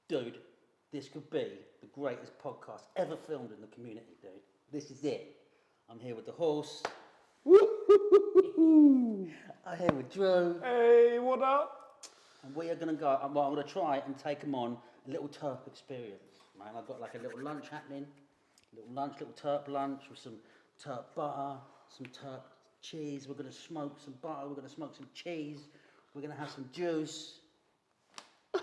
Dude, this could be the greatest podcast ever filmed in the community, dude. This is it. I'm here with the horse. I'm here with Drew. Hey, what up? And we are going to go, well, I'm going to try and take them on a little terp experience. Man, I've got like a little lunch happening. Little terp lunch with some terp butter, some terp cheese. We're going to smoke some butter. We're going to smoke some cheese. We're going to have some juice. You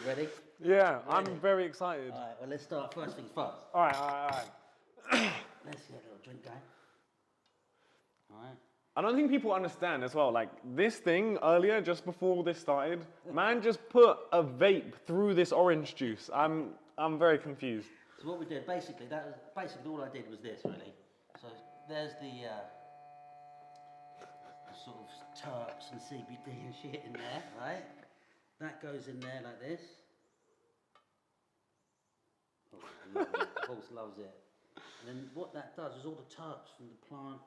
ready? Yeah, I'm very excited. All right, well, let's start first things first. All right. Let's get a little drink going. All right. I don't think people understand as well, like this thing earlier, just before all this started, man just put a vape through this orange juice. I'm very confused. So what we did, basically all I did was this, really. So there's the sort of terps and CBD and shit in there, right? That goes in there like this. Oh, I love it. The horse loves it. And then what that does is all the terps from the plant,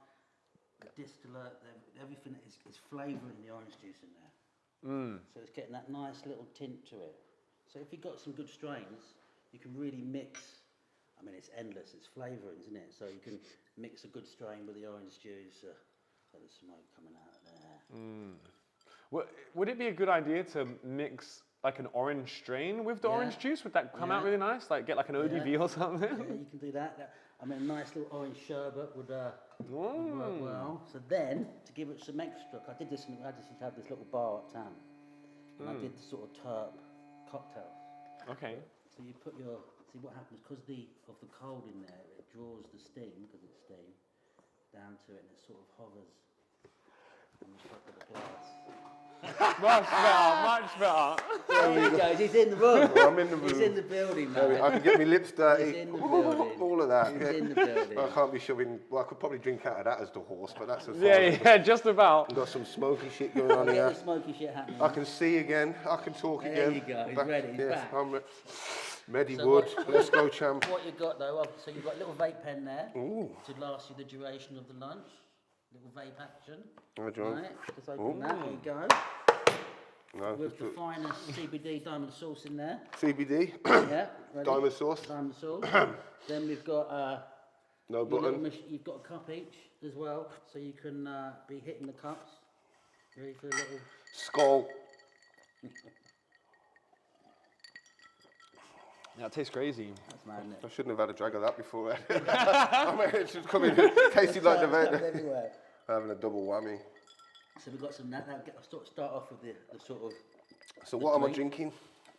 the distillate, everything is flavouring the orange juice in there. So it's getting that nice little tint to it. So if you've got some good strains, you can really mix. I mean, it's endless. It's flavourings, isn't it? So you can mix a good strain with the orange juice. So the smoke coming out of there. Would it be a good idea to mix like an orange strain with the orange juice? Would that come out really nice? Like get like an ODV or something? Yeah, you can do that. I mean, a nice little orange sherbet would work well. So then, to give it some extra, I did this. I just had this little bar uptown, and I did the sort of terp cocktails. Okay. So you put see what happens because of the cold in there, it draws the steam because it's steam down to it, and it sort of hovers on the top of the glass. Much better. There he goes. He's in the room. I'm in the room. He's in the building, man. I can get my lips dirty. He's in the building. All of that. He's in the building. I can't be shoving. Well, I could probably drink out of that as the horse, but that's as far. Yeah, just about. I've got some smoky shit going on Get here. the smoky shit happening. I can see again. I can talk There again. you go. He's ready. He's back. I'm Medi So Wood. what- Let's go, champ. What you got though? So you've got a little vape pen there Ooh. to last you the duration of the lunch. Little vape action. Hi, John. Right. Just open that. There you go. No, With the finest CBD diamond sauce in there. CBD. Yeah. Ready? Diamond sauce. Diamond sauce. Then we've got No your little button. you've got a cup each as well, so you can be hitting the cups. Ready for a little. Skull. Yeah, it tastes crazy. That's mad, isn't it? I shouldn't have had a drag of that before. I mean, it should come in tasted like the Stuff vape. everywhere. Having a double whammy. So we've got some that. Start off with the sort of. So what am I drinking?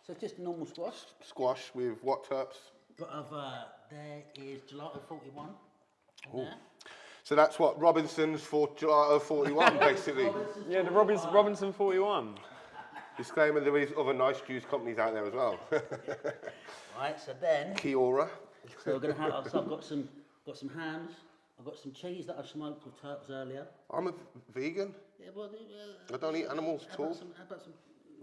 So it's just normal squash. Squash with what terps? But there is gelato 41. There. So that's what Robinson's for Gelato 41, basically. Yeah, the Robinson 41. Disclaimer: there is other nice juice companies out there as well. Right. So then. Kiora. So we're gonna have. So I've got some hams. I've got some cheese that I smoked with terps earlier. I'm a vegan. Yeah, well, I don't eat animals at all. How about some?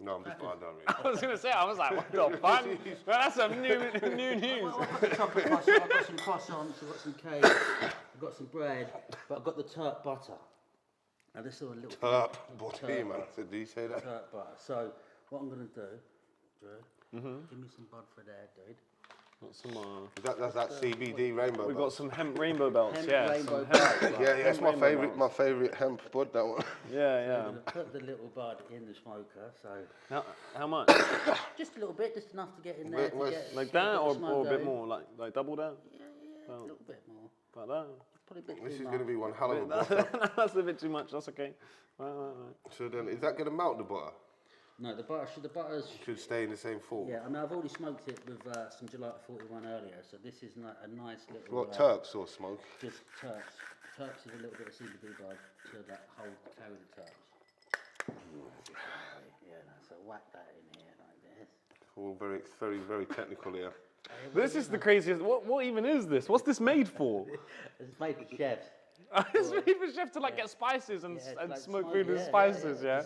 No, I'm just I don't really. I was gonna say, I was like, what the fuck? Well, that's some new news. Well, I've got the chocolate croissant. I've got some croissants. I've got some cake. I've got some bread. But I've got the terp butter. Now this is a little. Terp butter, man. So do you say that? Terp butter. So what I'm gonna do, Drew, give me some bud for there, dude. Got some, That's that CBD rainbow. we've got bud. some hemp rainbow belts, Hemp yeah. rainbow Some belts. hemp, Yeah, it's my rainbow favourite. belts. My favourite hemp bud. That one. Yeah. I'm gonna put the little bud in the smoker. So How much? just a little bit, just enough to get in there. Where's- Like that, or smoke a bit going. more, like double that? Yeah, a little bit more. Like that? Probably a bit This too is much. going to be one hell of a butter. That's a bit too much, that's okay. Right. So then, is that going to melt the butter? No, the butter's. Should stay in the same form. Yeah, I mean, I've already smoked it with some gelato 41 earlier, so this is a nice little. What terps or smoke? Just terps. Terps is a little bit of CBD bud to carry the terps. Yeah, so whack that in here like this. All very technical here. This is the craziest. What even is this? What's this made for? It's made for chefs. It's made for chef to like get spices and, Yeah, and like smoke food with yeah, spices, yeah?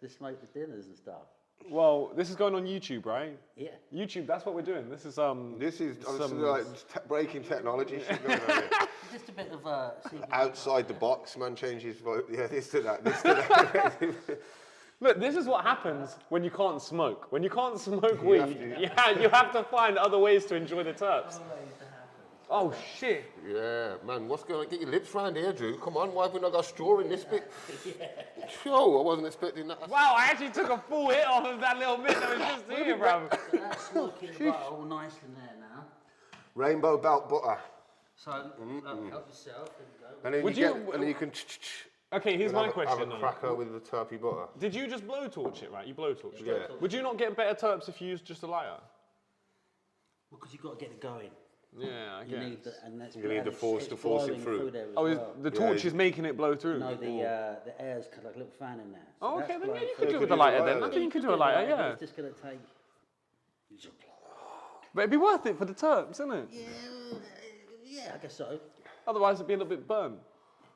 To smoke the dinners and stuff. Well, this is going on YouTube, right? Yeah. YouTube, that's what we're doing. This is This is some- like breaking technology shit going on here. Just a bit of CBD. Outside the box, man changes. Yeah, this to that. Look, this is what happens when you can't smoke. When you can't smoke weed, you have to find other ways to enjoy the terps. Oh shit! Yeah, man, what's going on? Get your lips round here, Drew. Come on, why have we not got a straw in this bit? Sure, I wasn't expecting that. Wow, I actually took a full hit off of that little bit that was just here, bro. So that's smoking the butter all nice in there now. Rainbow belt butter. So help yourself. And then Would you you- get, and then you can Okay, here's my question. have a though. cracker with the turpy butter. Did you just blowtorch it, right? You blowtorched it. Yeah. Would you not get better terps if you used just a lighter? Well, because you've got to get it going. Yeah, I You guess. need the, and that's You need and the force it's to force it blowing through. there as Oh, is well. the torch is making it blow through? No, the air's kind of like a little fan in there. So Oh, that's okay, then yeah, blowing you through. could do it with could a do lighter it then. with I a think you could do a But lighter, yeah. It's just going to take. But it'd be worth it for the terps, isn't it? Yeah, I guess so. Otherwise, it'd be a little bit burnt.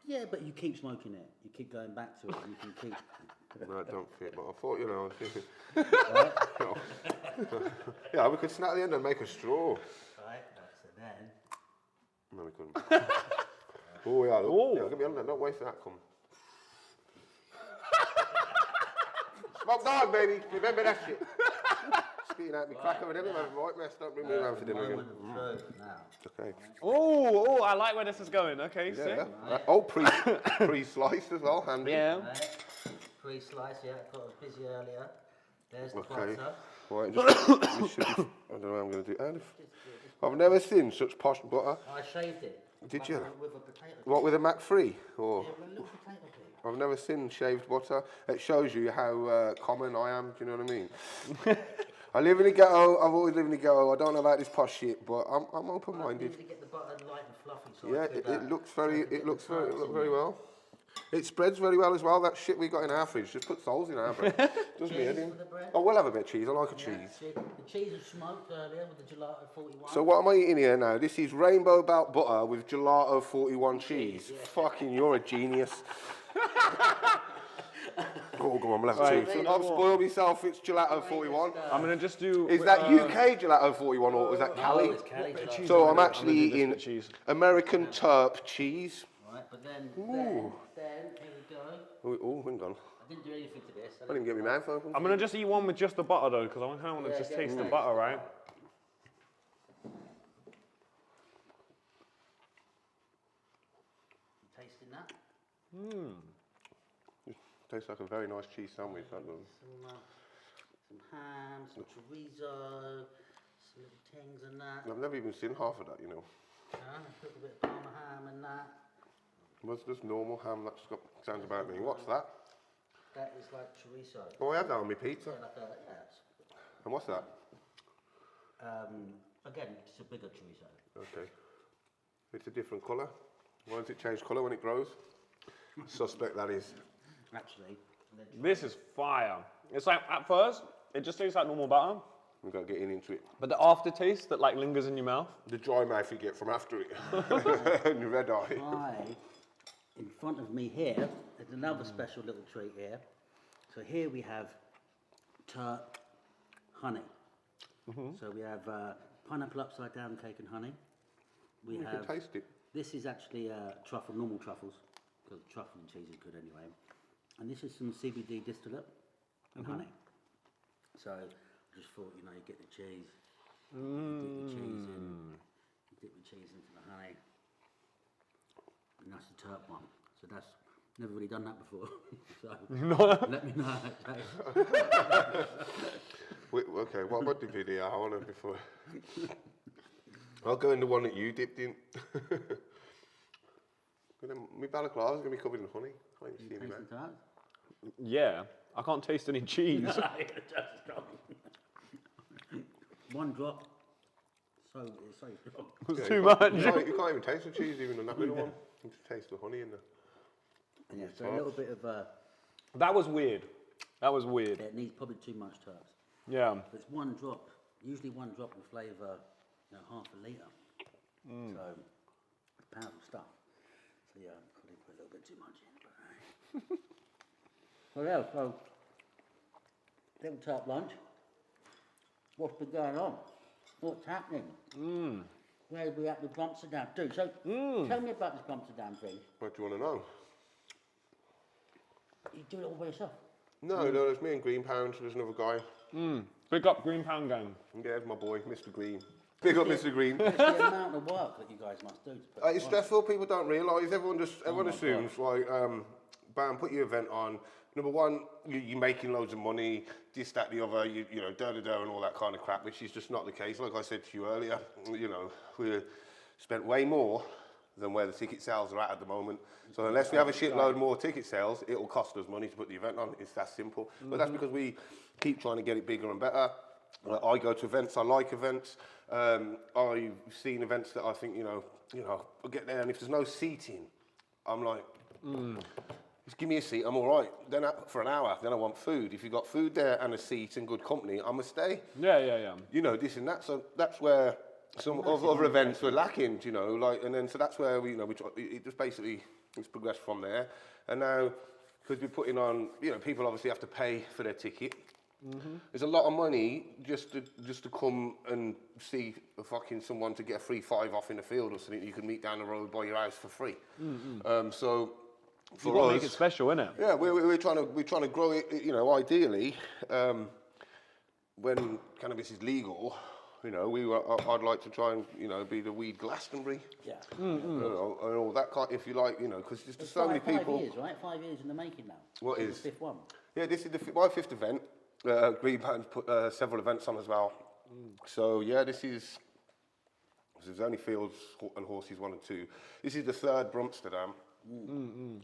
Yeah, but you keep smoking it. You keep going back to it. And you can keep. No, it don't fit, but I thought, you know, I was thinking, Right? yeah, we could snap the end and make a straw. Right. So then. No, we couldn't. Oh, yeah, look. Oh. Yeah, get me on there. Don't waste that, come. Smoke dog, baby. Remember that shit. Spitting out me cracker and everything. Right, mess. Don't bring me around for dinner again. Moment of truth now. Okay. Oh, I like where this is going. Okay, Yeah. sick. Oh, pre-sliced as well, handy. Yeah. Right. Pre-slice, yeah. I got busy earlier. There's the Okay. butter. Right, just, this should be, I don't know how I'm going to do it. I've never seen such posh butter. I shaved it. Did Like you? With a potato. What, with a Mac free? Or Yeah, with a little potato peel. I've never seen shaved butter. It shows you how common I am. Do you know what I mean? I live in the ghetto. I've always lived in the ghetto. I don't know about this posh shit, but I'm I open-minded. need to get the butter light and fluffy. So Yeah, I could, it looks so I very, could get it looks the very, tarts in very there. well. It spreads very well as well. That shit we got in our fridge just puts holes in our bread. Does me Cheese head in. for the bread? Oh, we'll have a bit of cheese. I like a Yeah, cheese. see, the cheese was smoked earlier with the gelato 41. So what am I eating here now? This is rainbow belt butter with gelato 41 cheese. Fucking, you're a genius. Oh, go on, we'll have Right. two. So I've spoiled myself. It's gelato 41. I'm gonna just do. Is that UK gelato 41 or is that Oh, Cali? it's Cali gelato. So I'm gonna actually do this eating with cheese. American terp cheese. Right, but then, Ooh. here we go. Oh, hang on. I didn't do anything to this. I didn't get my mouth open. I'm gonna just eat one with just the butter though, because I kind of want to Yeah, just get taste the nice. butter, right? You tasting that? Tastes like a very nice cheese sandwich. That does. Some ham, some chorizo, some little things and that. I've never even seen half of that, you know. A little bit of parma ham and that. What's this normal ham? That's got sounds about me. What's that? That is like chorizo. Oh, I have that on my pizza. Yeah, like a, yeah, And what's that? again, it's a bigger chorizo. Okay. It's a different colour. Why does it change colour when it grows? Suspect that is. Actually, This is fire. It's like at first it just tastes like normal butter, We've got to get into it. but the aftertaste that like lingers in your mouth. The dry mouth you get from after it. And the red eye. in front of me here, there's another special little treat here. So here we have terp honey. So we have pineapple upside down cake and honey. We You have can taste it. this is actually truffle, normal truffles, because truffle and cheese is good anyway. And this is some CBD distillate and honey. So I just thought, you know, you get the cheese, you dip the cheese in, you dip the cheese into the honey, and that's the terp one. So that's never really done that before. So let me know how it tastes. Wait, okay, what about the video? I want to before. I'll go in the one that you dipped in. My balaclava's going to be covered in honey. I ain't You seen it, man. taste the terp? Yeah, I can't taste any cheese. One drop. So it's so strong. It's Yeah, too you much. can't even taste the cheese even on that little one. You just taste the honey in there. Yeah, so a little bit of That was weird. That was weird. it needs probably too much terps. Yeah. But it's one drop. Usually one drop will flavour, you know, half a litre. So it's powerful stuff. So yeah, probably put a little bit too much in. But, so yeah, so little terp lunch. What's been going on? What's happening? Where are we at with Amsterdam? Dude, so tell me about this Amsterdam thing. What do you want to know? You do it all by yourself. No, there's me and Green Pound. There's another guy. Big up Green Pound Gang. Yeah, there's my boy, Mr. Green. Big up, Mr. Green. It's the amount of work that you guys must do to put It's on. stressful. People don't realise. Everyone assumes like, bam, put your event on. Number one, you're making loads of money. This, that, the other. You know, and all that kind of crap, which is just not the case. Like I said to you earlier, you know, we spent way more than where the ticket sales are at the moment. So unless we have a shitload more ticket sales, it will cost us money to put the event on. It's that simple. But that's because we keep trying to get it bigger and better. I go to events. I like events. I've seen events that I think, you know, I get there and if there's no seating, I'm like, just give me a seat, I'm all right. Then for an hour, then I want food. If you've got food there and a seat and good company, I'm gonna stay. Yeah. You know, this and that. So that's where some of other events were lacking, you know, like, and then so that's where we, you know, it just basically it's progressed from there. And now, because we're putting on, you know, people obviously have to pay for their ticket. There's a lot of money just to come and see someone to get a free 5 off in the field or something you can meet down the road by your house for free. So for us, make it special, innit? Yeah, we're trying to grow it. You know, ideally, when cannabis is legal, you know, I'd like to try and, you know, be the weed Glastonbury. Yeah. You know, and all that kind, if you like, you know, because there's so many people. 5 years, right? 5 years in the making now. What This is? the 5th one. Yeah, this is my 5th event. Green Pound's put several events on as well. So yeah, this is only Fields and Horses 1 and 2. This is the 3rd Bromsterdam.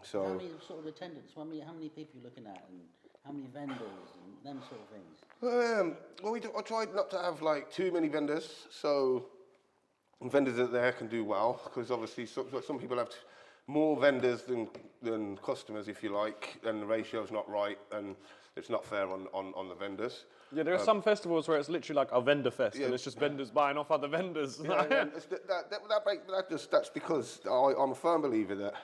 So how many sort of attendants? How many people you're looking at, and how many vendors and them sort of things? Well, I tried not to have like too many vendors. So vendors that there can do well, because obviously some people have more vendors than customers, if you like, and the ratio's not right, and it's not fair on the vendors. Yeah, there are some festivals where it's literally like a vendor fest, and it's just vendors buying off other vendors. Yeah, that's because I'm a firm believer that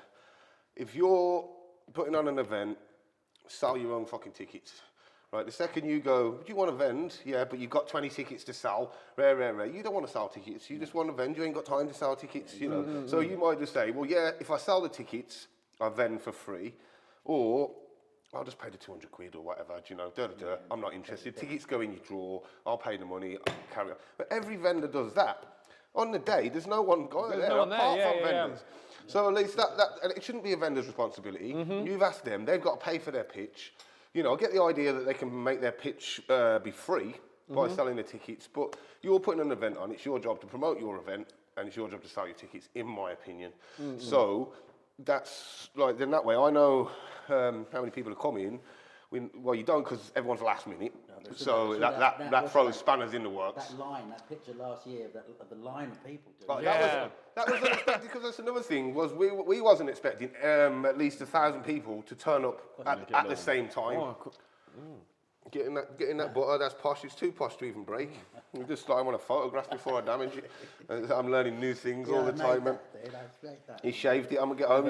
if you're putting on an event, sell your own fucking tickets. Right, the second you go, do you want to vend? Yeah, but you've got 20 tickets to sell. Rare. You don't want to sell tickets. You just want to vend. You ain't got time to sell tickets, you know. So you might just say, well, yeah, if I sell the tickets, I vend for free. Or I'll just pay the 200 quid or whatever, you know, I'm not interested. Tickets go in your drawer. I'll pay the money. I'll carry on. But every vendor does that. On the day, there's no one going there apart from vendors. So at least that and it shouldn't be a vendor's responsibility. You've asked them. They've got to pay for their pitch. You know, I get the idea that they can make their pitch be free by selling the tickets, but you're putting an event on. It's your job to promote your event, and it's your job to sell your tickets, in my opinion. So that's like, then that way I know how many people are coming. Well, you don't, because everyone's last minute. No, so that throws spanners in the works. That picture last year of the line of people. Like, that was unexpected, because that's another thing, was we wasn't expecting at least 1,000 people to turn up at the same time. Getting that butter, that's posh. It's too posh to even break. Just like I want to photograph before I damage it. I'm learning new things all the time, man. He shaved it. I'm gonna get home.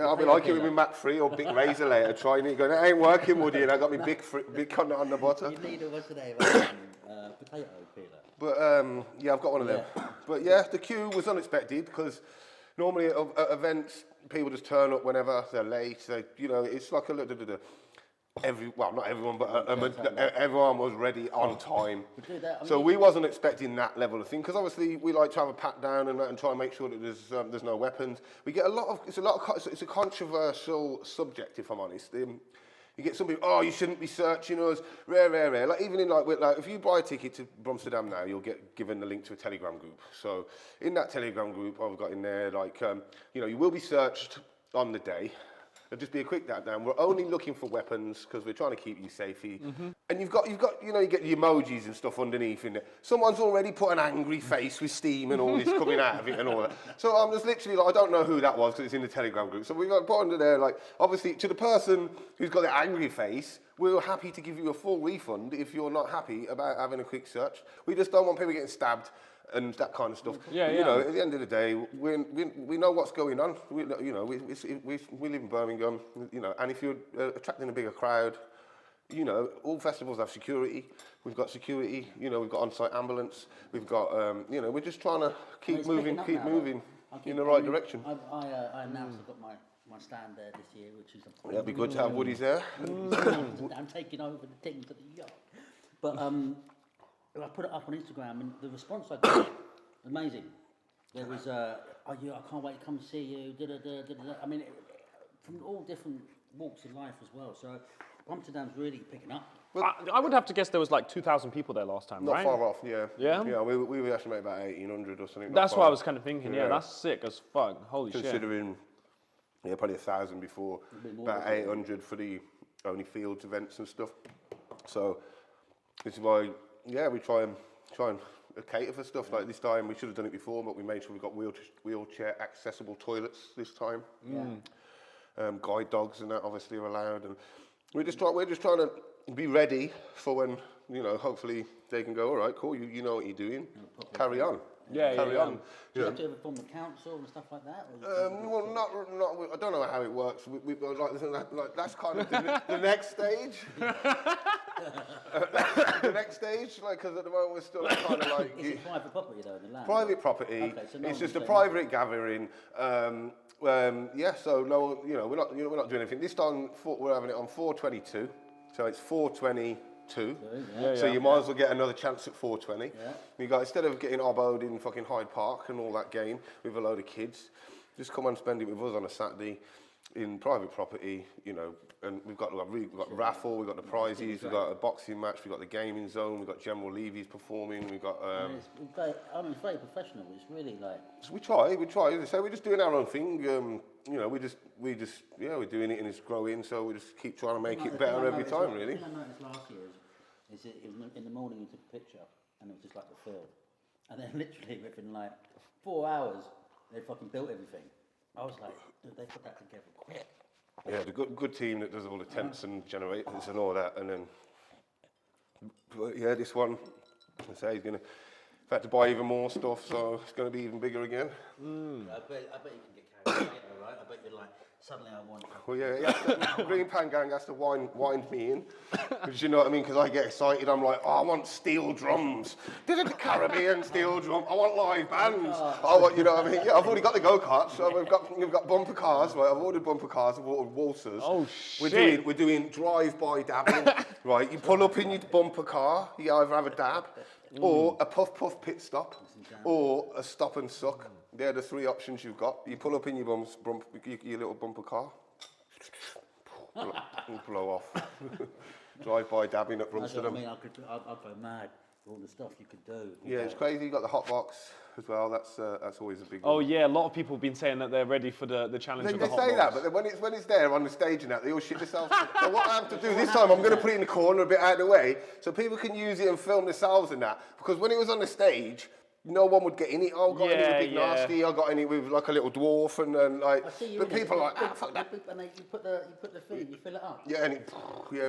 I'll be like it with my Mac 3 or big razor later, trying it. Going, it ain't working, Woody, and I got my big content on the butter. You need what's today? Potato peeler. But yeah, I've got one of them. But yeah, the queue was unexpected, because normally at events people just turn up whenever they're late. You know, it's like a little. Not everyone, but everyone was ready on time. So we wasn't expecting that level of thing, because obviously we like to have a pat down and try and make sure that there's no weapons. We get it's a controversial subject, if I'm honest. You get some people, oh, you shouldn't be searching us, rare. Like even in like if you buy a ticket to Bromsterdam now, you'll get given the link to a Telegram group. So in that Telegram group, I've got in there like you know, you will be searched on the day. It'll just be a quick down. We're only looking for weapons because we're trying to keep you safe. And you've got, you know, you get the emojis and stuff underneath in there. Someone's already put an angry face with steam and all this coming out of it and all that. So I'm just literally like, I don't know who that was because it's in the Telegram group. So we've got put under there, like, obviously to the person who's got the angry face, we're happy to give you a full refund if you're not happy about having a quick search. We just don't want people getting stabbed and that kind of stuff. You know, at the end of the day, we know what's going on. We live in Birmingham, you know, and if you're attracting a bigger crowd, you know, all festivals have security. We've got security, you know, we've got on-site ambulance. We've got, you know, we're just trying to keep moving in the right direction. I announced I've got my stand there this year, which is Yeah, it'd be good to have Woodies there. I'm taking over the thing for the yacht. But I put it up on Instagram, and the response I got, amazing. There was, I can't wait to come see you. I mean, from all different walks in life as well. So Amsterdam's really picking up. I would have to guess there was like 2,000 people there last time, Not right? far off, yeah. Yeah? Yeah, we were estimating about 1,800 or something. That's what I was kind of thinking. Yeah, that's sick as fuck. Holy shit. Considering, yeah, probably 1,000 before, about 800 for the only fields events and stuff. So this is why, yeah, we try and cater for stuff like this time. We should have done it before, but we made sure we got wheelchair accessible toilets this time. Guide dogs and that obviously are allowed, and we're just trying to be ready for when, you know, hopefully they can go, all right, cool, you know what you're doing, carry on. Carry on. Do you have to ever form the council and stuff like that? Well, not. I don't know how it works. We like that's kind of the next stage. The next stage, like, because at the moment we're still kind of like. Is it private property though, the land? Private property. Okay, so no it's just a one's private gathering. Yeah. So no, you know, we're not doing anything. This time we're having it on 4/22. So it's 4/22. So you might as well get another chance at 420. Yeah. You got, instead of getting oboed in fucking Hyde Park and all that game with a load of kids, just come and spend it with us on a Saturday in private property, you know. And we've got raffle, we've got the prizes, we've got a boxing match, we've got the gaming zone, we've got General Levy's performing, we've got. It's very professional. It's really like. So we try. As I say, we're just doing our own thing. You know, we're doing it and it's growing. So we just keep trying to make it better every time, really. The thing I noticed last year is in the morning you took a picture and it was just like the field, and then literally within like 4 hours they fucking built everything. I was like, dude, they put that together quick. Yeah, the good team that does all the tents and generators and all that, and then. But yeah, this one, I say, he's gonna. I've had to buy even more stuff, so it's going to be even bigger again. I bet you can get carried away, right? I bet you're like, suddenly I want. Well, yeah, Green Pan Gang has to wind me in, because you know what I mean. Because I get excited, I'm like, oh, I want steel drums. Did it the Caribbean steel drum? I want live bands. I want, you know what I mean? Yeah, I've already got the go karts. So we've got bumper cars. Right, I've ordered bumper cars. I've ordered waltzers. Oh shit! We're doing drive-by dabbing. Right, you pull up in your bumper car. You either have a dab, or a puff pit stop, or a stop and suck. They're the three options you've got. You pull up in your little bumper car, blow off. Drive-by dabbing at Brumsted. I mean, I'd go mad with all the stuff you could do. Yeah, it's crazy. You got the Hotbox as well. That's always a big Oh one. yeah, a lot of people have been saying that they're ready for the challenge of the They hot say box. that, but then when it's there on the stage and that, they all shit themselves. So what I have to do this time, I'm going to put it in the corner a bit out of the way, so people can use it and film themselves and that. Because when it was on the stage, no one would get in it. I got in it with Big Nasty. I got in it with like a little dwarf and like. But people are like, fuck that. And then you put the thing, you fill it up. Yeah, and it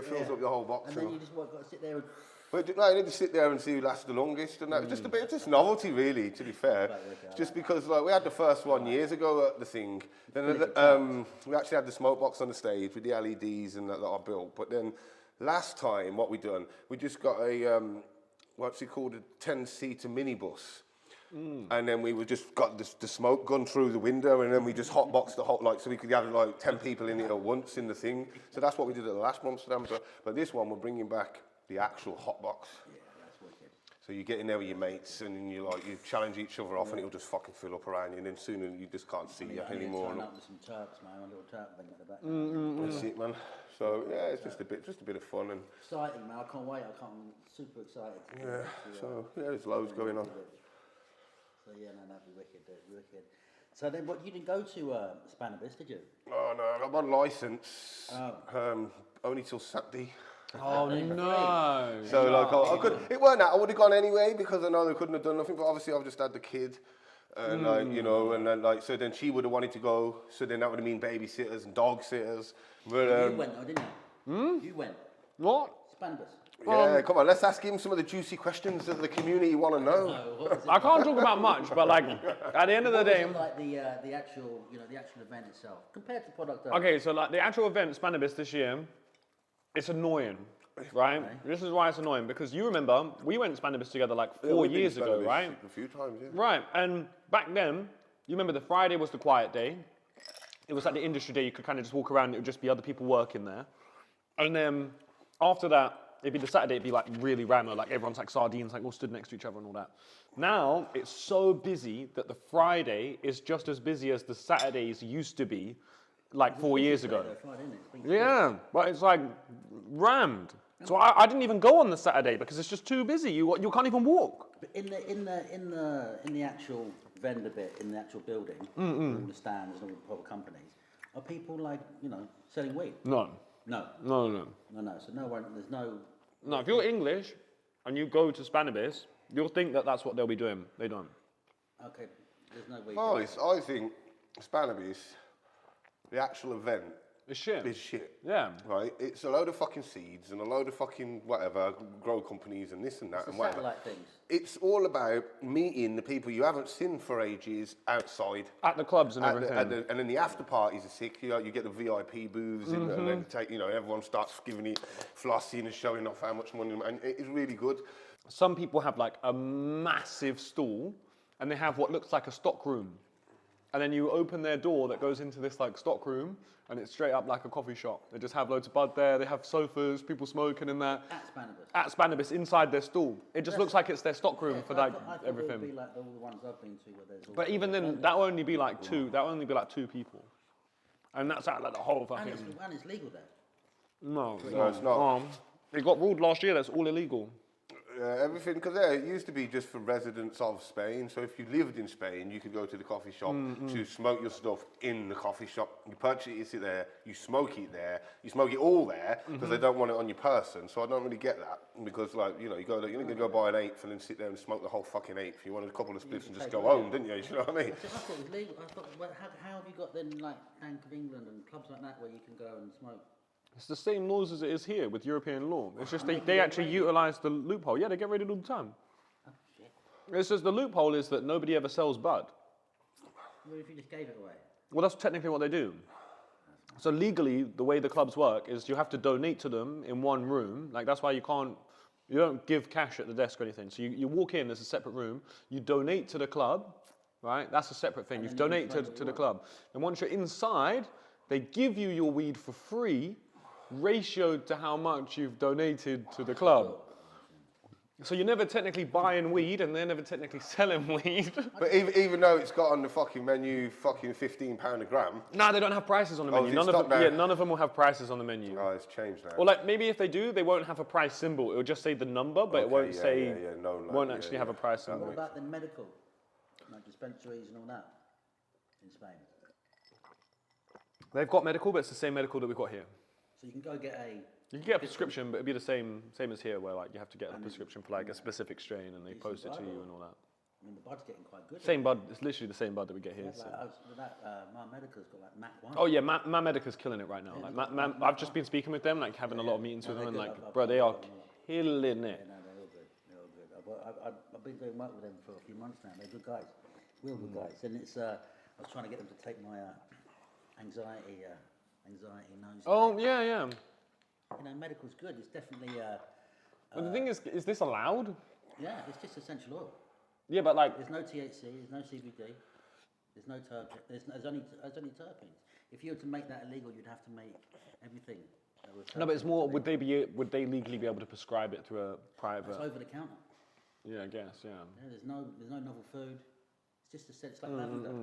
fills up the whole box. And then you just got to sit there and. But no, you need to sit there and see who lasts the longest, and that. Just a bit of just novelty, really. To be fair, just because like we had the first one years ago at the thing. Then we actually had the smoke box on the stage with the LEDs and that I built. But then last time, what we done, we just got a what's it called, a 10-seater minibus. And then we just got the smoke gun through the window, and then we just hotboxed the whole, like, so we could have like 10 people in it at once in the thing. So that's what we did at the last Amsterdam. But this one, we're bringing back the actual hotbox. Yeah, that's wicked. So you get in there with your mates, and you challenge each other off, and it'll just fucking fill up around you, and then soon you just can't see you anymore. Turn up with some Terps, man, a little Terp thing at the back. That's it, man. So yeah, it's just a bit of fun and. Exciting, man! I can't wait. I'm super excited. Yeah. So yeah, there's loads going on. So yeah, no, that'd be wicked, dude, wicked. So then, what, you didn't go to Cannabis, did you? Oh no, I got my licence. Only till Saturday. Oh no! So like, I could. It weren't that. I would have gone anyway because I know they couldn't have done nothing. But obviously, I've just had the kid, and like, you know, and then like, so then she would have wanted to go. So then that would have been babysitters and dog sitters. But You went, though, didn't you? You went. What? Cannabis. yeah, come on, let's ask him some of the juicy questions that the community want to know. I can't talk about much, but like at the end of the day. Like the actual, the actual event itself compared to product. Okay, so like the actual event, Cannabis this year, it's annoying, right? Okay. This is why it's annoying, because you remember, we went to Cannabis together like 4 We've been years ago, Cannabis right? A few times, yeah. Right, and back then, you remember the Friday was the quiet day. it was like the industry day. You could kind of just walk around. It would just be other people working there. And then after that, it'd be the Saturday. It'd be like really rammer. Like everyone's like sardines, like all stood next to each other and all that. Now it's so busy that the Friday is just as busy as the Saturdays used to be, like 4 years ago. Yeah, but it's like rammed. So I didn't even go on the Saturday because it's just too busy. You can't even walk. But in the actual vendor bit, in the actual building, all the stands and all the proper companies, are people like selling weed? No. No. No. So no one. There's no. No, if you're English and you go to Cannabis, you'll think that that's what they'll be doing. They don't. Okay. There's no weed. Oh, I think Cannabis, the actual event, It's shit. is shit. Yeah. Right? It's a load of fucking seeds and a load of fucking whatever, grow companies and this and that It's and the whatever. satellite things. It's all about meeting the people you haven't seen for ages outside. At the clubs and everything. And then the after parties are sick. You get the VIP booths and then everyone starts giving you flossing and showing off how much money, and it is really good. Some people have like a massive stall and they have what looks like a stock room. And then you open their door that goes into this like stock room and it's straight up like a coffee shop. They just have loads of bud there, they have sofas, people smoking in there. At Cannabis, inside their stall. It just looks like it's their stock room for like everything. It would be like all the ones I've been to where there's all But even then, that'll only be like two people. And that's out like the whole fucking... And it's legal there. No, it's not. It got ruled last year, that's all illegal. Everything, because it used to be just for residents of Spain. So if you lived in Spain, you could go to the coffee shop to smoke your stuff in the coffee shop. You purchase it there, you smoke it there, you smoke it all there because they don't want it on your person. So I don't really get that because, like, you go there, you're not going to go buy an eighth and then sit there and smoke the whole fucking eighth. You wanted a couple of spliffs and just go home, didn't you? You know what I mean? I thought it was legal. I thought, well, how have you got then like Bank of England and clubs like that where you can go and smoke? It's the same laws as it is here with European law. It's just they actually utilise the loophole. Yeah, they get raided all the time. Oh, shit. It's just the loophole is that nobody ever sells bud. What if you just gave it away? Well, that's technically what they do. So legally, the way the clubs work is you have to donate to them in one room. Like that's why you don't give cash at the desk or anything. So you walk in, there's a separate room. You donate to the club, right? That's a separate thing. You donate to the club. And once you're inside, they give you your weed for free, ratioed to how much you've donated to the club. So you're never technically buying weed and they're never technically selling weed. But even though it's got on the fucking menu fucking £15 a gram. No, they don't have prices on the menu. None of them will have prices on the menu. Oh, it's changed now. Or like maybe if they do, they won't have a price symbol. It'll just say the number, but it won't say. Won't actually have a price symbol. What about the medical, like dispensaries and all that in Spain? They've got medical, but it's the same medical that we've got here. So you can go get a... You can get a prescription, but it'd be the same as here, where like you have to get a prescription for like a specific strain, and they post it to you and all that. I mean, the bud's getting quite good. Same bud. It's literally the same bud that we get here. So. My Medica's got like Mac 1. Oh yeah, Ma Medica's killing it right now. Like, I've just been speaking with them, like having a lot of meetings with them, and like, bro, they are killing it. Yeah, no, they're all good. They're all good. I've been doing work with them for a few months now. They're good guys, real good guys. And it's I was trying to get them to take my anxiety nose. Oh yeah. You know, medical's good. It's definitely. But the thing is this allowed? Yeah, it's just essential oil. Yeah, but like. There's no THC. There's no CBD. There's no terpene. There's only terpenes. If you were to make that illegal, you'd have to make everything. No, but it's more. Would they legally be able to prescribe it through a private? It's over the counter. Yeah, I guess. Yeah. There's no novel food. It's just it's like lavender.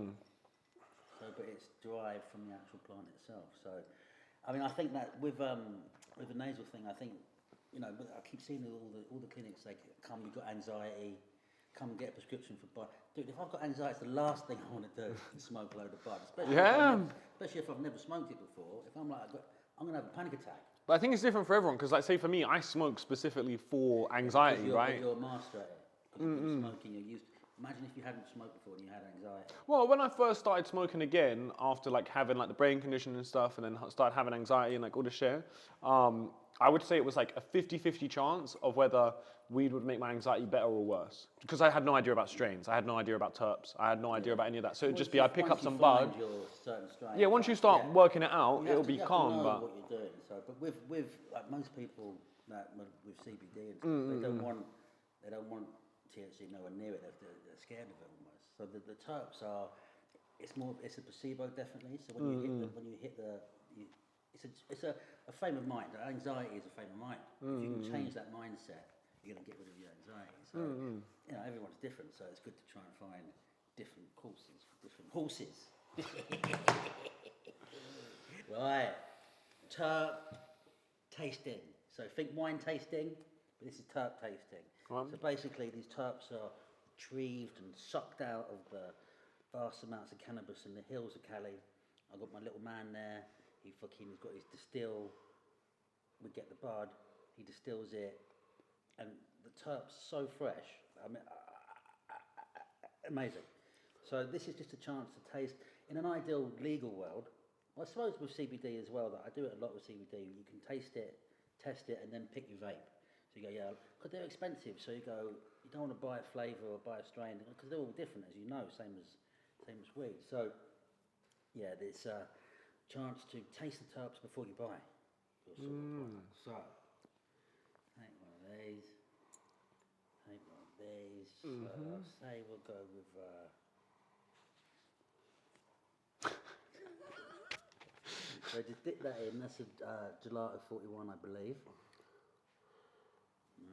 So, but it's derived from the actual plant itself. So, I mean, I think that with the nasal thing, I think, you know, I keep seeing all the clinics, they come, you've got anxiety, come and get a prescription for bud. Dude, if I've got anxiety, it's the last thing I want to do is smoke a load of bud. Especially if I've never smoked it before. If I'm like, I'm going to have a panic attack. But I think it's different for everyone, because like, say for me, I smoke specifically for anxiety, right? You're a master at it. Because you've been smoking, you're used to. Imagine if you hadn't smoked before and you had anxiety. Well, when I first started smoking again, after like having like the brain condition and stuff, and then started having anxiety and like all this shit, I would say it was like a 50-50 chance of whether weed would make my anxiety better or worse. Because I had no idea about strains, I had no idea about terps, I had no idea about any of that. So it'd just be I'd pick up some bud. Yeah, once you start working it out, it'll be calm. But what you're doing. So, but with like most people that with CBD and stuff, they don't want THC nowhere near it. They're scared of it almost. So the terps are it's a placebo definitely. So when you hit the, it's a frame of mind. Anxiety is a frame of mind. If you can change that mindset, you're going to get rid of your anxiety. So you know, everyone's different. So it's good to try and find different courses for different horses. Right, terp tasting. So think wine tasting, but this is terp tasting. Right. So basically, these terps are retrieved and sucked out of the vast amounts of cannabis in the hills of Cali. I've got my little man there. He's got his distill. We get the bud. He distills it, and the terps so fresh. I mean, amazing. So this is just a chance to taste. In an ideal legal world, well, I suppose with CBD as well, that I do it a lot with CBD. You can taste it, test it, and then pick your vape. So you go, yeah, because they're expensive. So you go, you don't want to buy a flavour or buy a strain because they're all different, as you know, same as weed. So yeah, there's a chance to taste the terps before you buy your sort of product. So take one of these. Take one of these. Say we'll go with. So just dip that in. That's a gelato 41, I believe.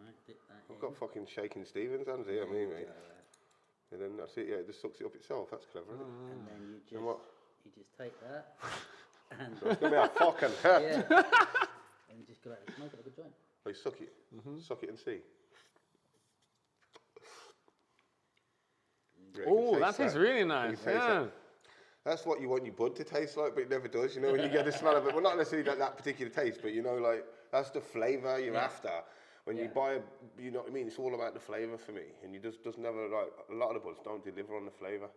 Right, dip that in. I've got fucking shaking Stevens hands here, mate. And then that's it. Yeah, it just sucks it up itself. That's clever, isn't it? And then you just take that and It's gonna be a fucking hurt. yeah. And you just go out and smoke it like a joint. Oh, you suck it. Suck it and see. Yeah, you Oh, can that taste tastes really nice. You can taste Yeah. that. That's what you want your bud to taste like, but it never does. You know, when you get the smell of it, well, not necessarily that particular taste, but you know, like that's the flavour you're after. When you buy, you know what I mean. It's all about the flavour for me, and you just never like a lot of the buds don't deliver on the flavour.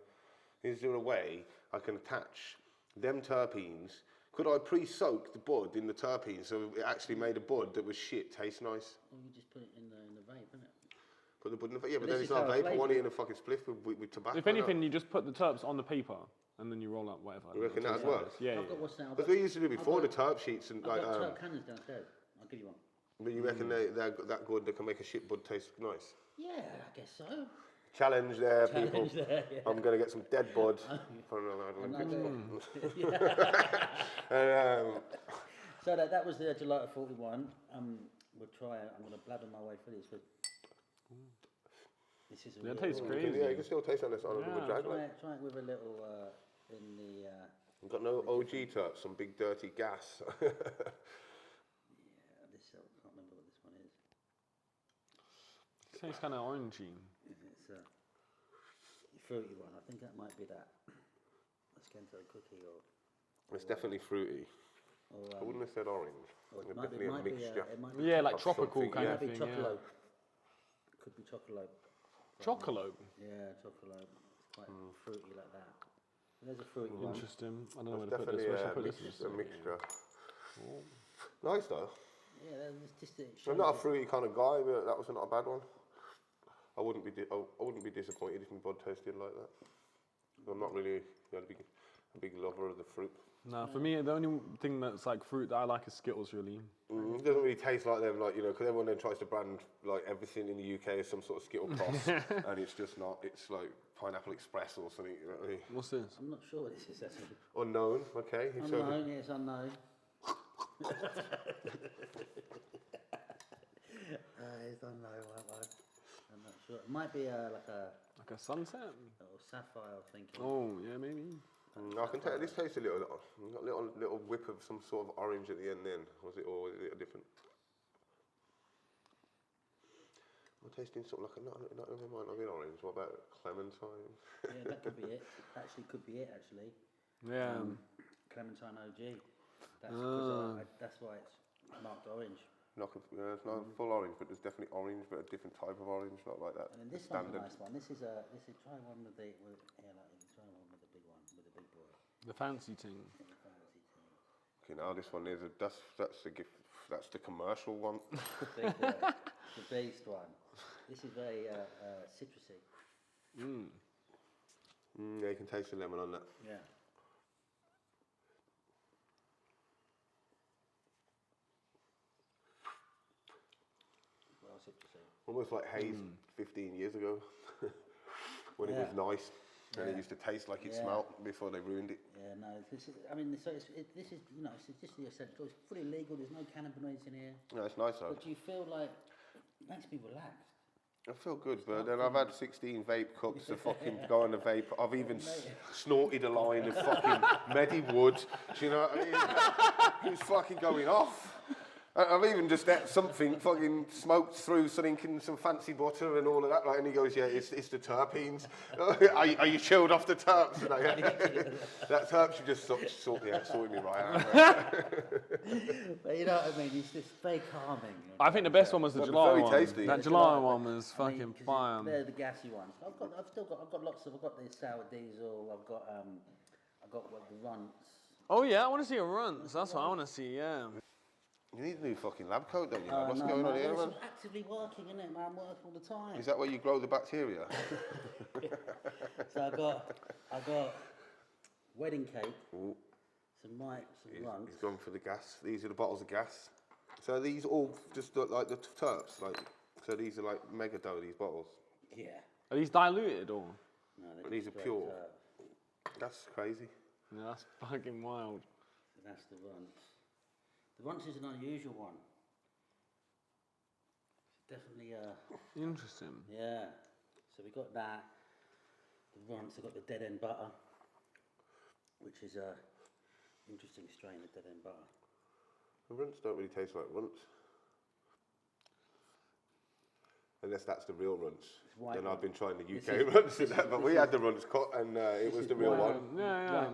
Is there a way I can attach them terpenes? Could I pre-soak the bud in the terpenes so it actually made a bud that was shit taste nice? Well, you just put it in the vape, innit? Put the bud in the vape. Yeah, but this then is it's not how vape. I flavour- want it in a fucking spliff with tobacco. If anything, you just put the terps on the paper and then you roll up whatever. You reckon that as well? Yeah. I've got what's now. Because we used to do before the terp sheets and I've like. got terp cannons downstairs. I'll give you one. But you reckon they're that good? They can make a shit bud taste nice. Yeah, I guess so. Challenge there, people. There, yeah. I'm gonna get some dead bud. So that was the gelato 41. We'll try it. I'm gonna bladder my way through this. This is a That real- tastes crazy. Yeah, you can still taste on this on a drag. Try it with a little in the. We've got no OG terps, some big dirty gas. Yeah, this I can't remember what this one is. It tastes kind of orangey. It's a fruity one. I think that might be that. A Skento cookie or. It's definitely fruity. Or, I wouldn't have said orange. or It's it might be, definitely a mixture. it might be Yeah, like Of tropical something, kind It of might be thing. Yeah. chocolate. Could be chocolate. Chocolate. Yeah, chocolate. It's quite fruity like that. There's a fruity one. Interesting. I don't know It's where to put this. definitely Where should I put this? a mixture. Nice though. Yeah, there's just I'm not a fruity kind of guy, but that was not a bad one. I wouldn't be disappointed if my bud tasted like that. I'm not really a big lover of the fruit. No, for me, the only thing that's like fruit that I like is Skittles, really. It doesn't really taste like them, like, you know, because everyone then tries to brand like everything in the UK as some sort of Skittle cross, and it's just not. It's like Pineapple Express or something. You know what I mean? What's this? I'm not sure what this is actually. Unknown, okay. Unknown, yes, unknown. It's unknown. I'm not sure. It might be Like a sunset? or sapphire, I think. Oh, yeah, maybe. I can tell this tastes a little. Got a little whip of some sort of orange at the end. Then was it a different? I'm tasting sort of like not never mind. I've been orange. What about clementine? Yeah, that could be it. Actually, could be it. Actually, Yeah. Clementine OG. That's why it's marked orange. It's not full orange, but there's definitely orange, but a different type of orange, not like that. And then this standard. one's a nice one. This is try one with the try one with the big one with the big boy. The fancy thing. Yeah, the fancy thing. Okay, now this one is that's the gift. That's the commercial one. The big boy, the beast one. This is very citrusy. Yeah, you can taste the lemon on that. Yeah. Well, citrusy. Almost like haze 15 years ago, when it Yeah. was nice. And it used to taste like it smelt before they ruined it. Yeah, no, this is, I mean, so this is, you know, it's just the essential. It's fully legal. There's no cannabinoids in here. No, it's nice though. But do you feel like it makes me relaxed? I feel good, but then I've had 16 vape cups to fucking go on the vape. I've even snorted a line of fucking Mediwood. Do you know what I mean? It's fucking going off. I've even just ate something, fucking smoked through something and some fancy butter and all of that. Like, and he goes, yeah, it's the terpenes. are you chilled off the terps? And that terps, you just sorted me right out. But you know what I mean? It's just very calming. I think the best one was the July very one. tasty. That July one was fucking fire. They're the gassy ones. I've got lots of. I've got the sour diesel. I've got what, the runts. Oh yeah, I want to see a runs. That's what I want to see. Yeah. You need a new fucking lab coat, don't you? What's going on here, man? It's actively working, isn't it, man? Working all the time. Is that where you grow the bacteria? So I got wedding cake, some runts. He's gone for the gas. These are the bottles of gas. So are these all just look like the terps, like. So these are like mega dough, these bottles. Yeah. Are these diluted or? No, These are pure. That's crazy. Yeah, that's fucking wild. So that's the runts. The runts is an unusual one. It's definitely Interesting. yeah. So we got that. The runts. I got the dead end butter, which is a interesting strain of dead end butter. The runts don't really taste like runts. Unless that's the real runts. Then I've been trying the UK runts, but we had the runts cut and it was the real one. Yeah.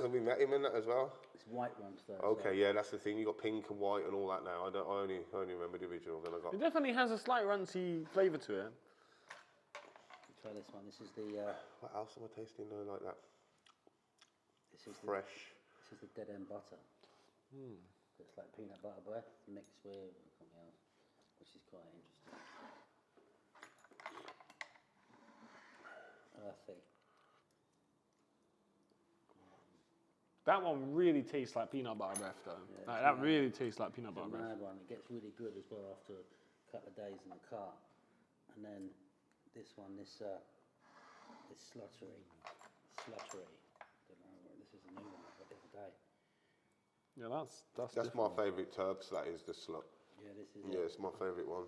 We met him in that as well. It's white runts though. Okay, yeah, that's the thing. You got pink and white and all that now. I only remember the original. Then I got. It definitely has a slight runty flavour to it. Try this one. This is the. What else am I tasting though like that? This is fresh. This is the dead end butter. So it's like peanut butter bread mixed with something else, which is quite interesting. Earthy. That one really tastes like peanut butter breath, though. Yeah, Like, that really tastes like peanut butter It's a breath. mad one. It gets really good as well after a couple of days in the car. And then this one, this sluttery. Don't know, this is a new one I got the other day. Yeah, that's That's my different. favourite terps. That is the slut. Yeah, this is. Yeah, it's my favourite one.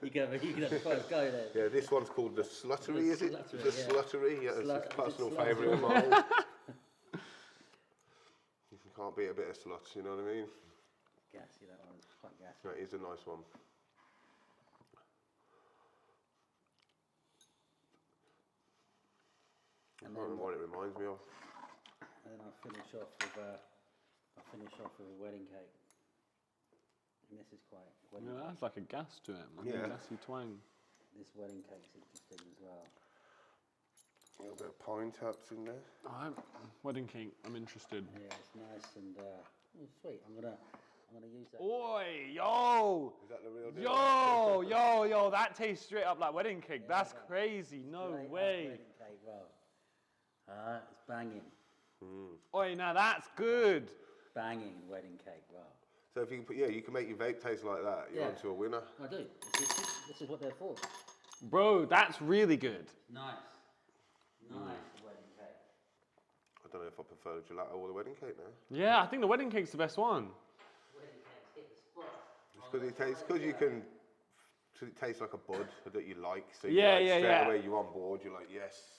You can have the first go there. Yeah, this one's called the sluttery, is it? Sluttery, The yeah. sluttery. Yeah, it's Slut- a personal sluttery. favourite of mine. You can't beat a bit of sluts, you know what I mean? Gassy, that one. It's quite gassy. That is a nice one. I And can't remember what it reminds me of. And then I'll finish off with a wedding cake. And this is quite wedding Yeah, cake. that's like a gas to it, man. Yeah. Gassy twang. This wedding cake's interesting as well. A little bit of pine terps in there. Wedding cake, I'm interested. Yeah, it's nice and sweet. I'm gonna use that. Oi, yo! Is that the real deal? Yo, that tastes straight up like wedding cake. Yeah, That's that- crazy, no Straight up way. Wedding cake, roll. It's banging. Oi, now that's good. Banging wedding cake, roll. So if you can put, you can make your vape taste like that. You're Yeah. onto a winner. I do. This is what they're for. Bro, that's really good. Nice. Nice wedding cake. I don't know if I prefer the gelato or the wedding cake now. Yeah, I think the wedding cake's the best one. Wedding cakes hit the spot. Because you can. It tastes like a bud that you like, so Yeah, you're like, yeah. straight away you're on board. You're like, yes,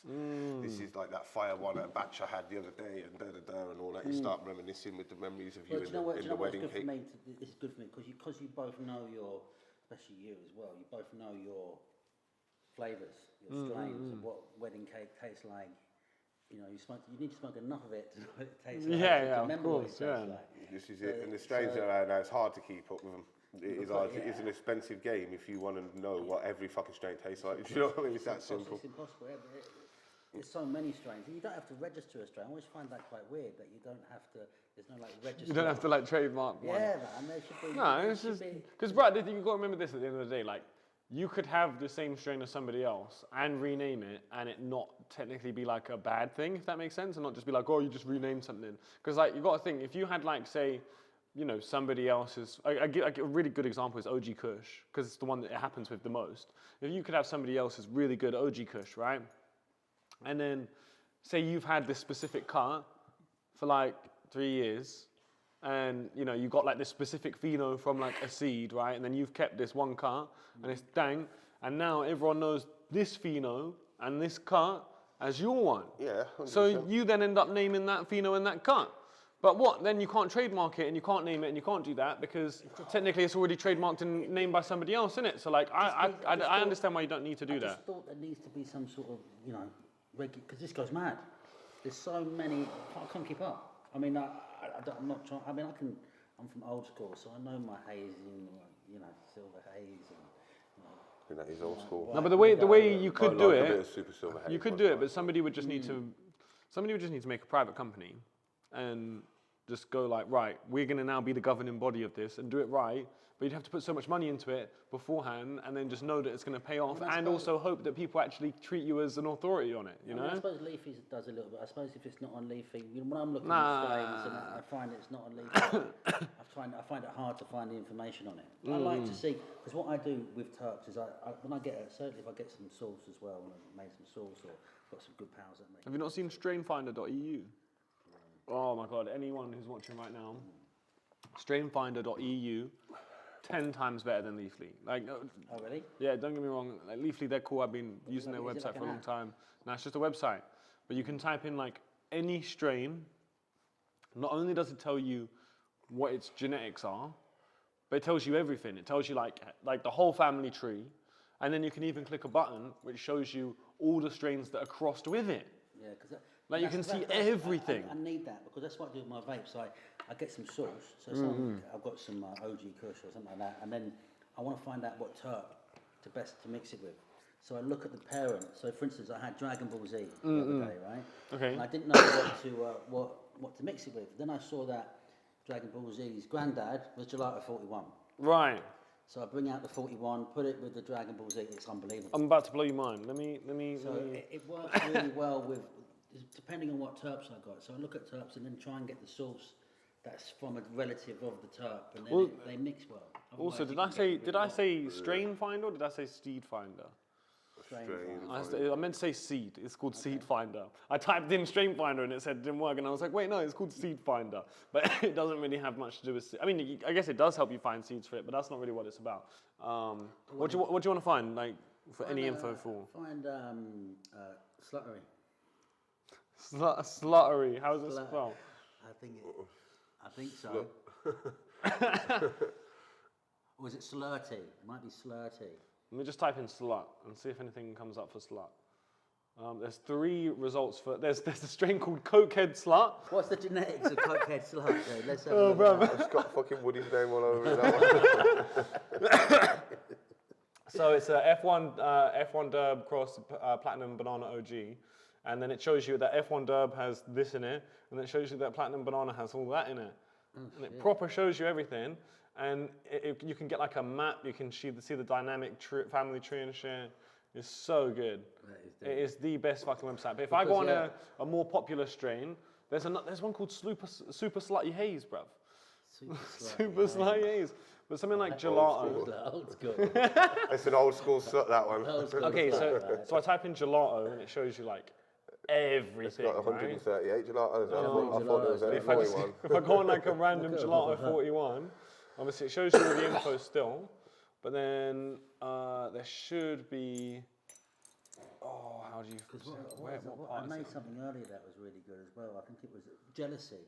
this is like that fire one at a batch I had the other day, and and all that. You start reminiscing with the memories of you But do you know what? in Do you the know what's wedding good for cake. me? This is good for me because you both know especially you as well. You both know your flavours, your strains, of what wedding cake tastes like. You know, you need to smoke enough of it to know what it tastes like. Yeah, to yeah, of remember what it course, tastes yeah. like. This is it, and the strains that are now, it's hard to keep up with them. It is hard. Yeah. It's an expensive game if you want to know what every fucking strain tastes like. Do you know what I mean? It's that simple. It's impossible. There's so many strains, and you don't have to register a strain. I always find that quite weird that you don't have to. There's no like register. You don't have to like trademark one. Yeah, man. There should be. No, there it's should just be- because, bro, you've got to remember this at the end of the day. Like, you could have the same strain as somebody else and rename it, and it not technically be like a bad thing, if that makes sense, and not just be like, oh, you just renamed something. Because like you got to think, if you had like say, you know, somebody else's. I give a really good example is OG Kush, because it's the one that it happens with the most. If you could have somebody else's really good OG Kush, right? and then say you've had this specific cut for like 3 years, and you know you got like this specific pheno from like a seed, right? And then you've kept this one cut, and it's dank, and now everyone knows this pheno and this cut as your one. Yeah. 100%. So you then end up naming that pheno and that cut. But what? Then you can't trademark it and you can't name it and you can't do that because technically it's already trademarked and named by somebody else, isn't it? So like I understand why you don't need to do that. I just thought there needs to be some sort of, you know, because this goes mad. There's so many, I can't keep up. I mean, I'm not trying, I mean, I'm from old school, so I know my hazing, you know, silver haze and, you know. I think that is old school. No, but the way you could do a bit it, of super silver haze you could do it, but somebody would just need to make a private company and just go like, right, we're going to now be the governing body of this and do it right, but you'd have to put so much money into it beforehand and then just know that it's going to pay off and also hope that people actually treat you as an authority on it, you know? I suppose Leafy does a little bit. I suppose if it's not on Leafy, you know, when I'm looking at strains and I find it's not on Leafy, I find it hard to find the information on it. I like to see, because what I do with Terps is when I get, certainly if I get some sauce as well, when I've made some sauce or got some good pals that make. Have you not seen strainfinder.eu? Oh my God, anyone who's watching right now, strainfinder.eu, 10 times better than Leafly. Like, oh really? Yeah, don't get me wrong, like Leafly, they're cool, I've been using their website for a long time. Now it's just a website, but you can type in like any strain, not only does it tell you what its genetics are, but it tells you everything. It tells you like the whole family tree, and then you can even click a button which shows you all the strains that are crossed with it. Yeah, because like you can see everything. I need that because that's what I do with my vapes. I get some sauce. So I've got some OG Kush or something like that, and then I want to find out what terp to mix it with. So I look at the parent. So for instance, I had Dragon Ball Z the other day, right? Okay. And I didn't know what to mix it with. Then I saw that Dragon Ball Z's granddad was Gelato 41. Right. So I bring out the 41, put it with the Dragon Ball Z. It's unbelievable. I'm about to blow your mind. Let me. It works really well with, depending on what terps I got. So I look at terps and then try and get the source that's from a relative of the terp, and then they mix well. Also, did I say strain finder or did I say seed finder? I meant to say seed. It's called Seed Finder. I typed in strain finder and it said it didn't work, and I was like, wait, no, it's called Seed Finder. But it doesn't really have much to do with. I mean, I guess it does help you find seeds for it, but that's not really what it's about. What do you want to find, like, for any info for? Find sluttery. Sluttery. How is it spelled? I think so. Or is it slurty? It might be slurty. Let me just type in slut and see if anything comes up for slut. There's 3 results for. There's a strain called Cokehead Slut. What's the genetics of Cokehead Slut? Okay, let's have a look at that. It's got fucking Woodies' name all over it. So it's a F1 Derb cross Platinum Banana OG, and then it shows you that F1 Derb has this in it, and then it shows you that Platinum Banana has all that in it. And it proper shows you everything, and you can get like a map. You can see the dynamic family tree and shit. It's so good. It is the best fucking website. But if I go on a more popular strain, there's one called Super Slutty Haze, bruv. Super Slutty Haze. But something like gelato. Old school. It's an old school slut, that one. Okay, so I type in gelato and it shows you like everything. It's got 138 right? gelatos. I thought it was 41. If I go on like a random gelato 41, obviously it shows you all the info still, but then there should be. Oh, how do you? Because I made something earlier that was really good as well. I think it was jealousy.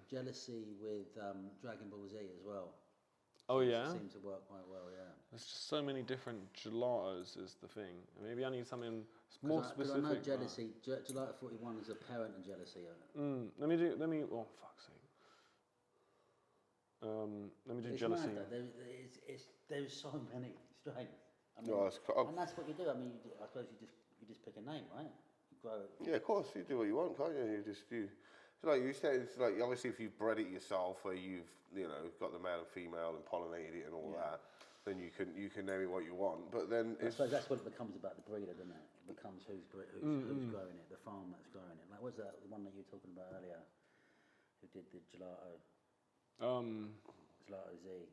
Jealousy with Dragon Ball Z as well. Oh yeah. It seems to work quite well. Yeah. There's just so many different gelatos is the thing. Maybe I need something more specific. I know jealousy. Gelato 41 is a parent of jealousy. Let me. Oh fuck's sake. Let me do jealousy. There's so many strains. I mean, and that's what you do. I mean, I suppose you just pick a name, right? You grow it. Yeah, of course. You do what you want, can't you? So like you said, it's like obviously if you've bred it yourself, where you've got the male and female and pollinated it and all that, then you can name it what you want. But then I suppose that's what it becomes about the breeder, doesn't it? It becomes who's growing it, the farm that's growing it. Like, what's that the one that you were talking about earlier? Who did the gelato? Gelato Z.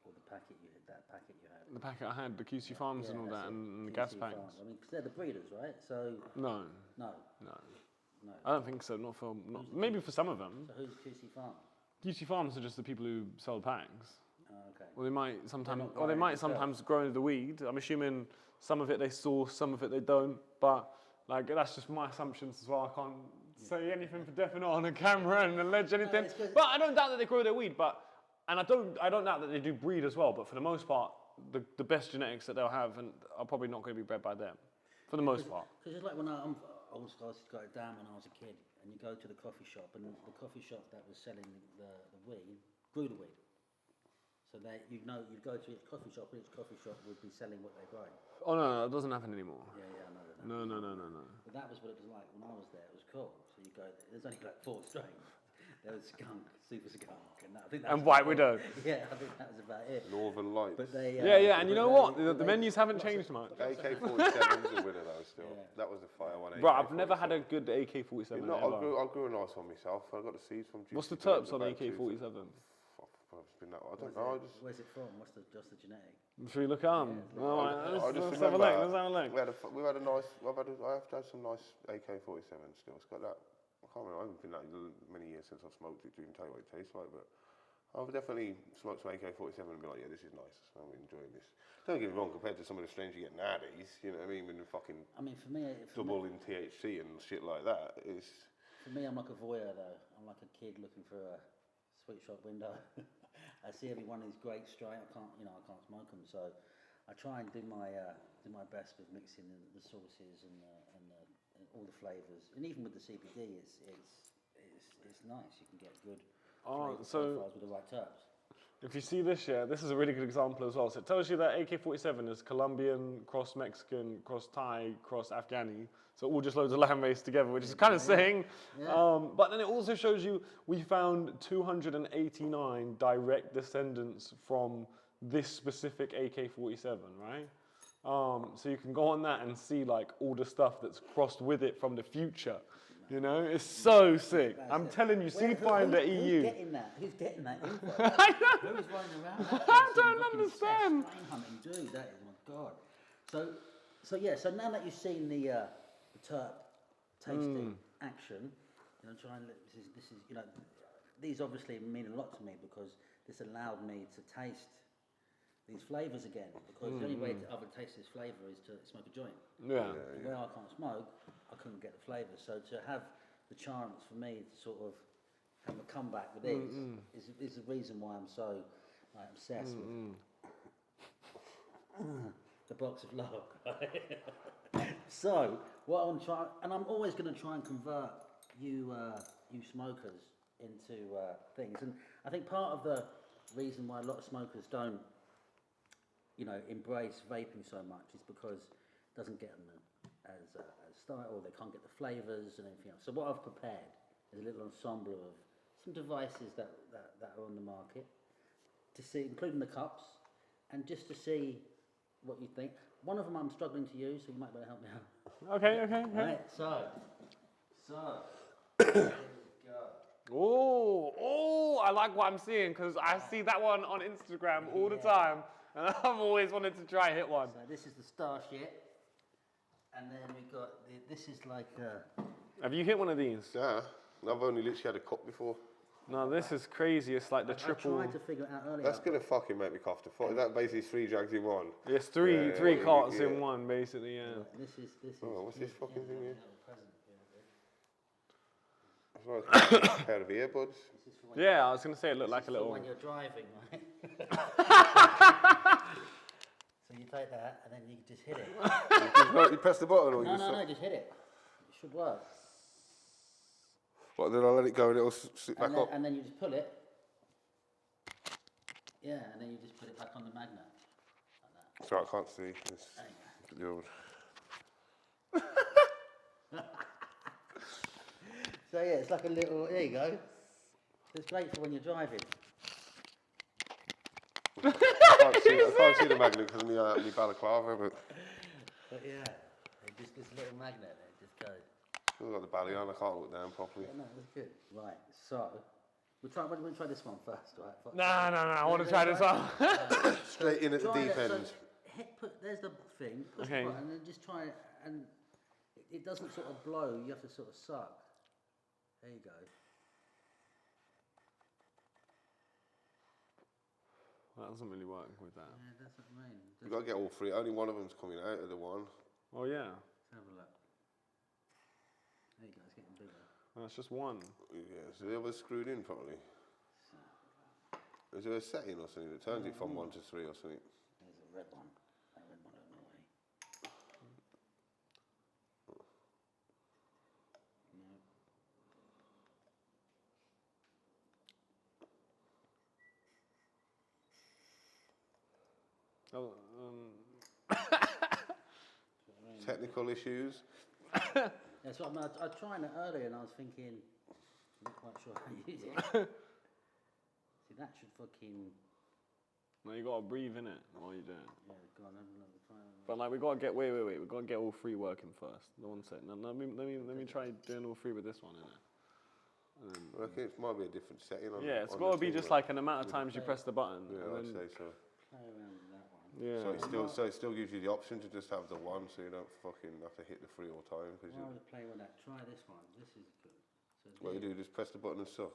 or the packet that packet you had? The packet I had, the QC Farms and all that, and the gas QC packs. Farms. I mean, 'cause they're the breeders, right? So No, no. I don't think so. Not for maybe for some of them. So who's QC Farm? QC Farms are just the people who sell the packs. Oh, okay. Or they might sometimes, not growing it sometimes grow the weed. I'm assuming some of it they source, some of it they don't. But like that's just my assumptions as well. I can't say anything for definite on a camera and allege anything. But I don't doubt that they grow their weed. And I don't doubt that they do breed as well. But for the most part, the best genetics that they'll have and are probably not going to be bred by them. For the most part. Because it's like when I was got it down when I was a kid, and you go to the coffee shop, and the coffee shop that was selling the weed grew the weed. So you'd go to each coffee shop, and each coffee shop would be selling what they're growing. Oh no, it doesn't happen anymore. Yeah, I know that. No. But that was what it was like when I was there. It was cool. So you go, there's only like 4 strains. There was skunk, super skunk, and I think And White Widow. Yeah, I think that was about it. Northern Lights. But they, Yeah, and you know what? The menus haven't changed much. AK-47's a winner though still. Yeah. That was a fire one. Bro, I've never had a good AK-47 No, ever. I grew a nice one myself. I got the seeds from. What's the GCP terps on about AK-47? It's been that. I don't know. Where's it from? What's the genetic? Should we look at them? I just Let's have a remember look. Let's have a look. we've had a nice. I have had some nice AK-47 still. It's got that. I can't remember. I haven't been that many years since I've smoked it to even tell you what it tastes like. But I've definitely smoked some AK-47 and been like, yeah, this is nice. I'm enjoying this. Don't get me wrong. Compared to some of the strains you get nowadays, you know what I mean? When the fucking for me, double in THC and shit like that, it's. For me, I'm like a voyeur though. I'm like a kid looking through a sweet shop window. I see every one of these great strain. I can't smoke them. So I try and do my best with mixing the sauces and all the flavors. And even with the CBD, it's nice. You can get good profiles with the right terps. If you see this, this is a really good example as well. So it tells you that AK-47 is Colombian, cross Mexican, cross Thai, cross Afghani. So all just loads of land based together, which is kind of saying. Yeah. But then it also shows you we found 289 direct descendants from this specific AK-47, right? So you can go on that and see like all the stuff that's crossed with it from the future. You know, it's so sick. I'm telling you, Seedfinder EU. Who's getting that? Who's getting that info? I know. Who's running around? That I place don't looking understand. strain hunting, dude. That is my god. So now that you've seen the terp tasting action, this is these obviously mean a lot to me because this allowed me to taste these flavors again. Because the only way to taste this flavor is to smoke a joint. Yeah. Where I can't smoke, I couldn't get the flavour. So to have the chance for me to sort of have a comeback with these is the reason why I'm so obsessed with the box of love. So what I'm trying, and I'm always going to try and convert you smokers into things. And I think part of the reason why a lot of smokers don't embrace vaping so much is because it doesn't get them as style, or they can't get the flavours and everything else. So what I've prepared is a little ensemble of some devices that are on the market to see, including the cups, and just to see what you think. One of them I'm struggling to use, so you might better help me out. Okay. Right, so here we go. Oh, I like what I'm seeing because I see that one on Instagram all the time, and I've always wanted to try hit one. So this is the Starship, and then we got this is like. Have you hit one of these? Yeah, I've only literally had a cup before. No, this is crazy. It's like the triple. I tried to figure it out earlier. That's gonna fucking make me cough. That basically 3 drags in one. It's three carts in one, basically. Yeah. This is. Oh, what's this fucking thing here? Present. It's like a pair of earbuds. Yeah, I was gonna say it looked like a little. When you're driving, right? So you take that and then you just hit it. You press the button or you No, just hit it. It should work. What, then I'll let it go and it'll sit back up? And then you just pull it. Yeah, and then you just put it back on the magnet. Like that. Sorry, I can't see. There you The old... So yeah, it's like a little, there you go. It's great for when you're driving. I can't see the magnet because of my balaclava, but... But yeah, just this little magnet, it just goes. I've got the belly on, I can't look down properly. Yeah, no, that's good. Right, so We'll try this one first, right? Nah, I want to try this one. Straight in at the Try deep that, end. There's the thing. Push Okay. the button and just try it, and it doesn't sort of blow. You have to sort of suck. There you go. That doesn't really work with that. Yeah, that's what I mean. You've got to get all three. Only one of them's coming out of the one. Oh yeah. Let's have a look. There you go. It's getting bigger. That's just one. Yeah, so the other's screwed in probably. Is there a setting or something that turns it from 1 to 3 or something? There's a red one. That red one don't know. Oh, Technical issues. Yeah, so I was trying it earlier and I was thinking, I'm not quite sure how to use it. See, that should fucking. no, you gotta breathe in it while you do it. Yeah, go on, have another try. But like we gotta get wait. We gotta get all three working first. The one set. Now let me try doing all three with this one in it. I reckon it might be a different setting. On Yeah, it's on gotta the be thing, just but- like an amount of times you press the button. Yeah, and I'd then, say so. Play around with that one. yeah. So it still gives you the option to just have the one, so you don't fucking have to hit the 3 all time. Because While I was playing with that, try this one. This is good. So what you do, just press the button and suck.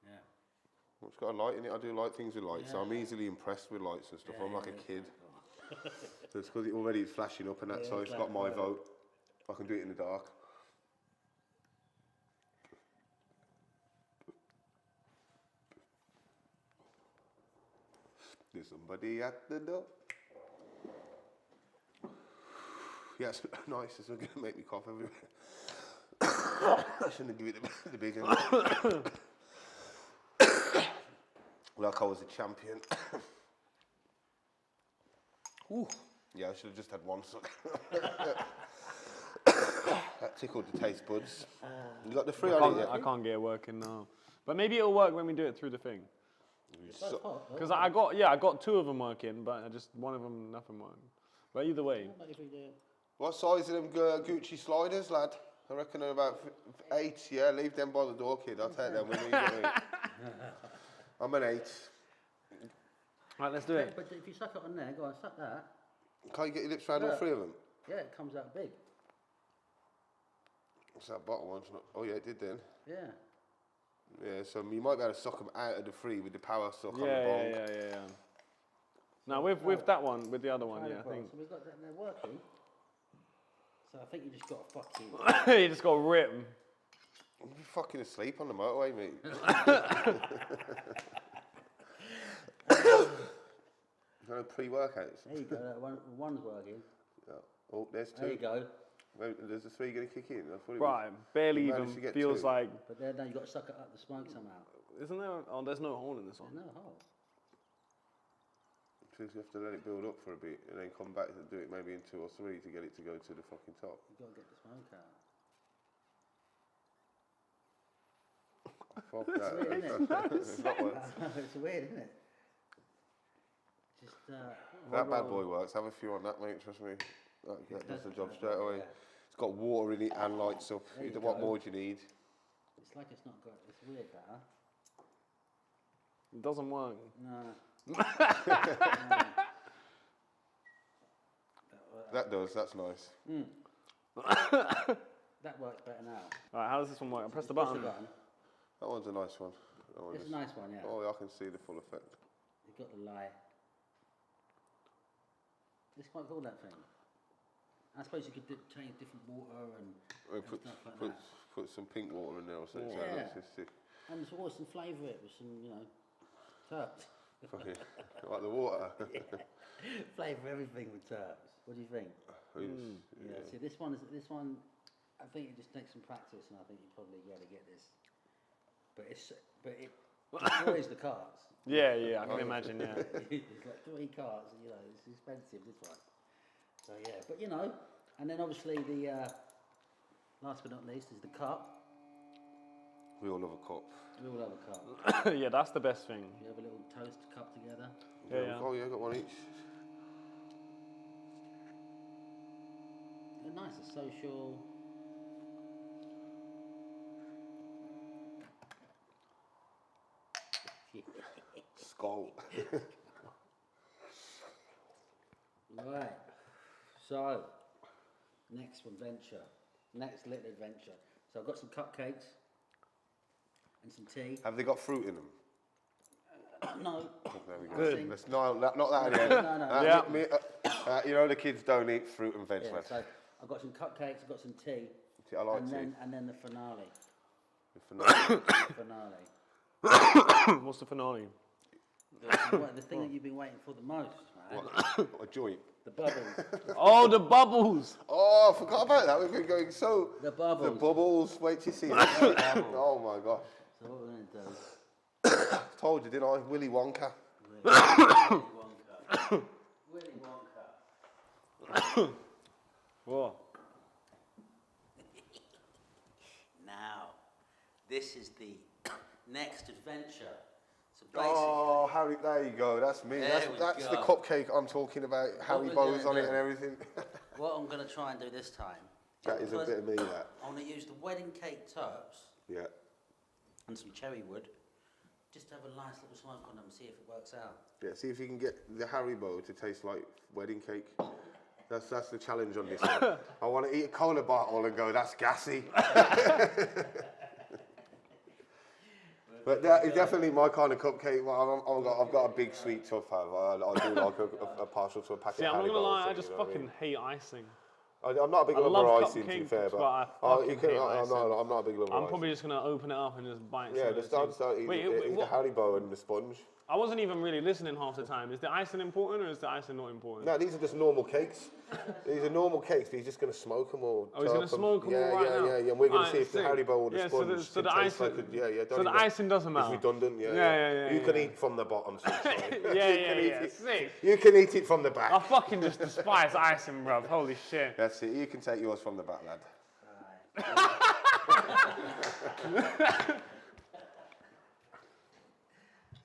Yeah. Well, it's got a light in it. I do like things with lights, so I'm Yeah. easily impressed with lights and stuff. I'm like a kid. Oh. So it's because it already it's flashing up and that, Yeah, so it's got my black vote. I can do it in the dark. There's somebody at the door. Yeah, it's nice. It's not going to make me cough everywhere. I shouldn't have given it the big end. Like I was a champion. Ooh. Yeah, I should have just had one suck. That tickled the taste buds. You got the free on it yet? I can't get it working now. But maybe it'll work when we do it through the thing. So hot. Because I got two of them working, but I just one of them nothing working. But either way, What if we do? What size are them Gucci sliders, lad? I reckon they're about 8. Yeah, leave them by the door, kid. I'll take them with me. I'm an 8. right, let's do it. But if you suck it on there, go on, suck that. Can't you get your lips around all Yeah. 3 of them? Yeah, it comes out big. What's that bottom one? Oh yeah, it did then. Yeah. Yeah, so you might be able to suck them out of the 3 with the power suck on the Yeah. bong. Now with that one, with the other one, Try yeah, the I box. think So we've got that, they're working. So I think you just got to fucking. you just got to rip 'em. You'll be fucking asleep on the motorway, mate. No pre-workouts. There you go. That one's working. Yeah. Oh, there's 2. There you go. Wait, there's the 3 going to kick in. I thought it Right, barely You even managed to get feels 2. like. But then you've got to suck it up the smoke somehow. Isn't there? Oh, there's no hole in this one. There's no hole. So you have to let it build up for a bit and then come back and do it maybe in 2 or 3 to get it to go to the fucking top. You've got to get the smoke out. Fuck that. weird, isn't it? It's not work. It's weird, isn't it? Just. That bad boy works. Have a few on that, mate. Trust me. That does the job straight away. It's got water in it and lights up. There you What go. more do you need? It's like it's not got. It's weird that, huh? It doesn't work. No. That does. That's nice. That works better now. All right, how does this one work? I press the Push button. That one's a nice one. That one It's is- a nice one, yeah. Oh, yeah, I can see the full effect. You've got the light. It's quite cool, that thing. I suppose you could change different water and Put, stuff like put, that. put some pink water in there or something. Yeah. So it's just sick. And there's always some flavour it with some, terps. Fucking, like the water. Flavour everything with terps. What do you think? Yeah. See, this one. I think it just takes some practice, and I think you probably got to get this. But it destroys the carts. Yeah, I can imagine. Yeah. It's like 3 carts, and it's expensive. This one. So yeah, but and then obviously the last but not least is the cup. We all love a cup. We all have a cup. Yeah, that's the best thing. You have a little toast cup together. Yeah. Oh, yeah, got one each. They're nice, they're social. Skull. Right. So, next little adventure. So I've got some cupcakes and some tea. Have they got fruit in them? No. Oh, there we go. Good. Let's not that again. No. Yeah. You know the kids don't eat fruit and veg. Yeah, so I've got some cupcakes, I've got some tea. I like and tea. then the finale. The finale. What's the finale? The thing that you've been waiting for the most, man. What, a joint. The bubbles. Oh, the bubbles. Oh, I forgot about that. We've been going so... The bubbles. The bubbles. Wait till you see it. Oh, my gosh. So what we're going to do... Told you, didn't I? Willy Wonka. Willy Wonka. Whoa. Now, this is the next adventure. So basically, Oh, Harry, there you go. That's me. That's the cupcake I'm talking about. Harry Bows on it and everything. what I'm going to try and do this time... That is a bit of me, that. I'm going to use the wedding cake terps Yeah. and some cherry wood. Just have a nice little smoke on them and see if it works out. Yeah, see if you can get the Haribo to taste like wedding cake. That's the challenge on this one. I want to eat a cola bottle and go, that's gassy. But that is definitely my kind of cupcake. Well, I've got a big sweet tooth, I do like a partial to a packet See, of I'm not Haribo. gonna lie, I thing, just you know what I fucking mean? hate icing. I'm not a big I lover love of icing, to be cupcakes, fair, but but I fucking hate icing. I'm not a big lover of I'm icing. probably just gonna open it up and just bite Yeah, some of just it. start eat the what? Haribo and the sponge. I wasn't even really listening half the time. Is the icing important or is the icing not important? No, these are just normal cakes. These are normal cakes, but he's just going to smoke them or Oh, he's going to smoke them yeah, all right yeah, now? Yeah, and we're going to see if the sick. Haribo or the sponge so the can taste icing, like a, so the icing doesn't matter. It's redundant, Yeah. You can eat from the bottom, so Yeah, sick. You can eat it from the back. I fucking just despise icing, bruv. Holy shit. That's it. You can take yours from the back, lad.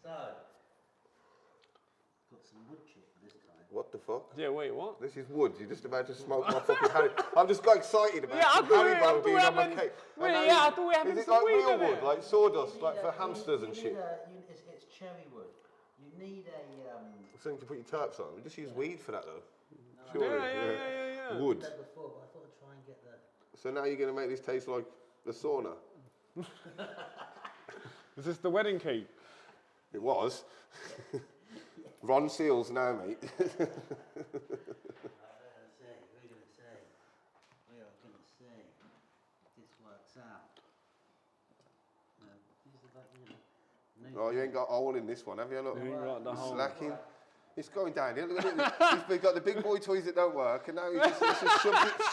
So, got some wood chip this time. What the fuck? Yeah, wait, what? This is wood. You're just about to smoke my fucking Haribo. I've just got excited about Yeah, I some thought Haribo being on my having- cake. Wait, And yeah, now I thought we were having Is it some like weed real in wood, it. like sawdust, like for hamsters and shit? It's cherry wood. You need a... Something to put your terps on. We just use weed for that though. Yeah. Wood. that before, but I thought I'd try and get the... So now you're going to make this taste like the sauna. Is this the wedding cake? It was. Ron Seals now, mate. We're going to see. We are going to see if this works out. These are like, Oh, you ain't got oil in this one, have you? Look, You ain't got the whole- slacking. It's going downhill. Look at it. He's got the big boy toys that don't work, and now he's just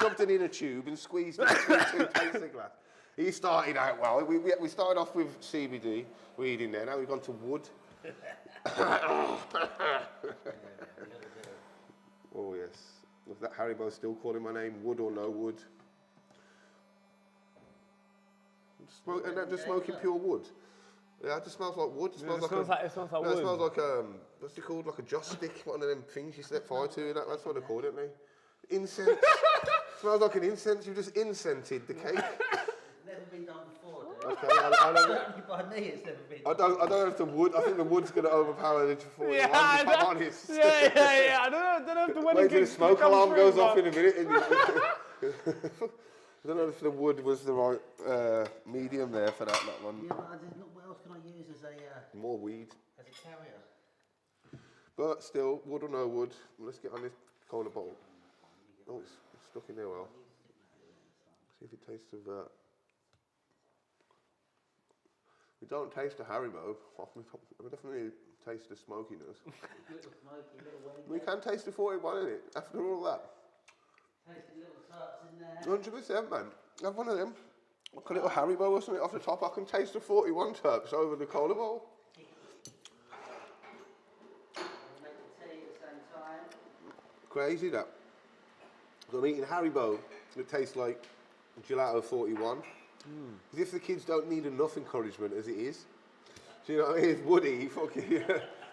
shoved it in a tube and squeezed it between two plexiglass. He started out well. We started off with CBD weed in there. Now we've gone to wood. Oh yes. Was that Haribo still calling my name? Wood or no wood? And that just smoking pure wood. Yeah, it just smells like wood. It smells like it smells like no, wood. it smells like what's it called? Like a joss stick, one of them things you set fire to. That's what they call it, don't they? Incense. Smells like an incense. You've just incented the cake. never been done before, dude. Okay, I don't. Certainly by me, it's never been I done. don't know if the wood. I think the wood's going to overpower the 41. Yeah, if I'm honest. Yeah. I don't know if the wedding Wait till the cake smoke comes alarm through, goes but- off in a minute. I don't know if the wood was the right medium there for that one. Yeah, but what else can I use as a More weed. carrier? But still, wood or no wood, let's get on this cola bowl. Oh, it's stuck in there well. See if it tastes of that. We don't taste the Haribo. We definitely taste the smokiness. Little smoky, little wedding We can taste the 41 in it, after all that. Taste the little terps in there. 100%, man. Have one of them. Like a little Haribo or something off the top. I can taste the 41 terps over the cola bowl. Make the tea at the same time. Crazy that. So I'm eating Haribo that tastes like Gelato 41. As if the kids don't need enough encouragement as it is. Do you know what I mean? It's Woody fucking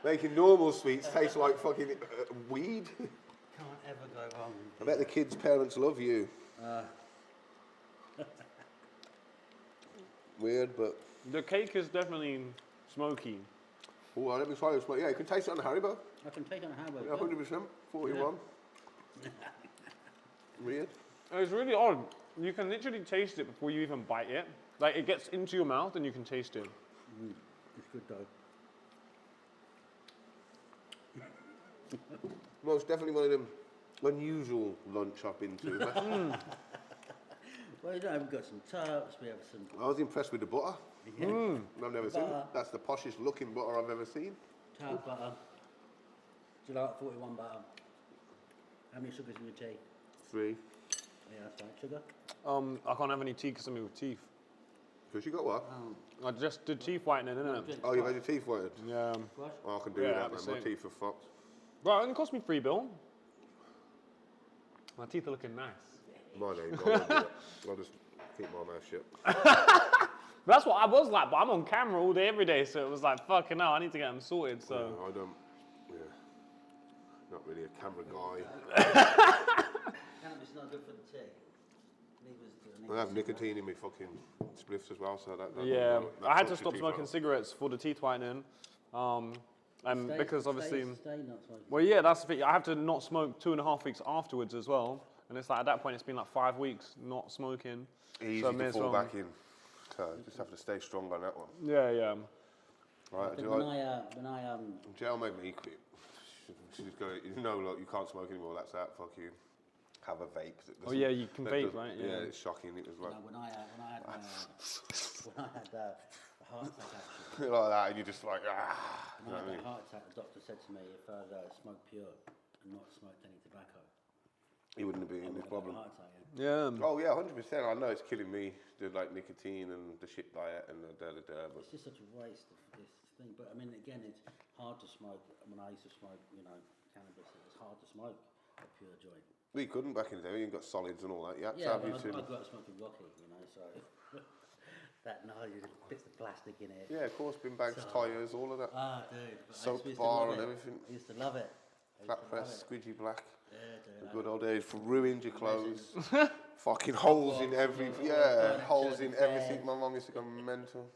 making normal sweets taste like fucking weed. Can't ever go wrong. I bet the kids' parents love you. Weird, but The cake is definitely smoky. Oh, well, let me try this. But yeah, you can taste it on the Haribo. I can take on a Haribo. Yeah, 100%. 41. Weird. It's really odd. You can literally taste it before you even bite it. Like it gets into your mouth and you can taste it. It's good though. Well, it's definitely one of them unusual lunch I've been to. Well, you know, we've got some tarts, we have some... I was impressed with the butter. Yeah. I've never seen it. That's the poshest looking butter I've ever seen. Tart butter. Do you like 41 butter? How many sugars in your tea? 3. Yeah, that's right. Sugar? I can't have any tea because I'm with teeth. Because you got what? I just did teeth whitening, innit? Oh, you've had your teeth whitened? Yeah. What? Oh, I can do Yeah, that, man. that's My it. teeth are fucked. Right, it only cost me $3 bill. My teeth are looking nice. Mine ain't. I won't do it. I'll just keep my mouth shut. That's what I was like, but I'm on camera all day, every day, so it was like, fucking hell, I need to get them sorted, so. Yeah, I don't. Yeah. Not really a camera guy. Cannabis is not good for the tea. I have nicotine in my fucking spliffs as well, so that Yeah, that I had fucks to your stop teeth smoking out. cigarettes for the teeth whitening. And because obviously, Stay not smoking. well, yeah, that's the thing. I have to not smoke 2.5 weeks afterwards as well. And it's like at that point, it's been like 5 weeks not smoking. Easy so I to may as fall well- back in. So just have to stay strong on that one. Yeah, yeah. Right, I do think you when like, I Jail made me quit. She's going, you know, look, you can't smoke anymore, that's that, fuck you. Have a vape. Oh yeah, you can that vape, doesn't- right? Yeah, it's shocking. It was like, when I had the heart attack, actually, like that, and you're just like, ah. You when know I what I had mean? the heart attack, the doctor said to me if I'd smoked pure and not smoked any tobacco, He wouldn't have been I in would this have had a problem. heart attack. Yeah. Yeah. Oh yeah, 100%. I know it's killing me. The like nicotine and the shit diet and the da. But It's just such a waste of this thing. But I mean, again, it's hard to smoke. When I used to smoke, cannabis, it was hard to smoke a pure joint. we couldn't back in the day. You got solids and all that. You had to Yeah, have but I your grew up smoking Rocky, so that you just bits of plastic in it. Yeah, of course, bin bags, So- tyres, all of that. Ah, dude. But Soap I used to bar love and it. everything. I used to love it. Flat press, squidgy black. Yeah, dude. The good old days for ruined your clothes. Fucking holes in every, yeah, holes in everything. My mum used to go mental.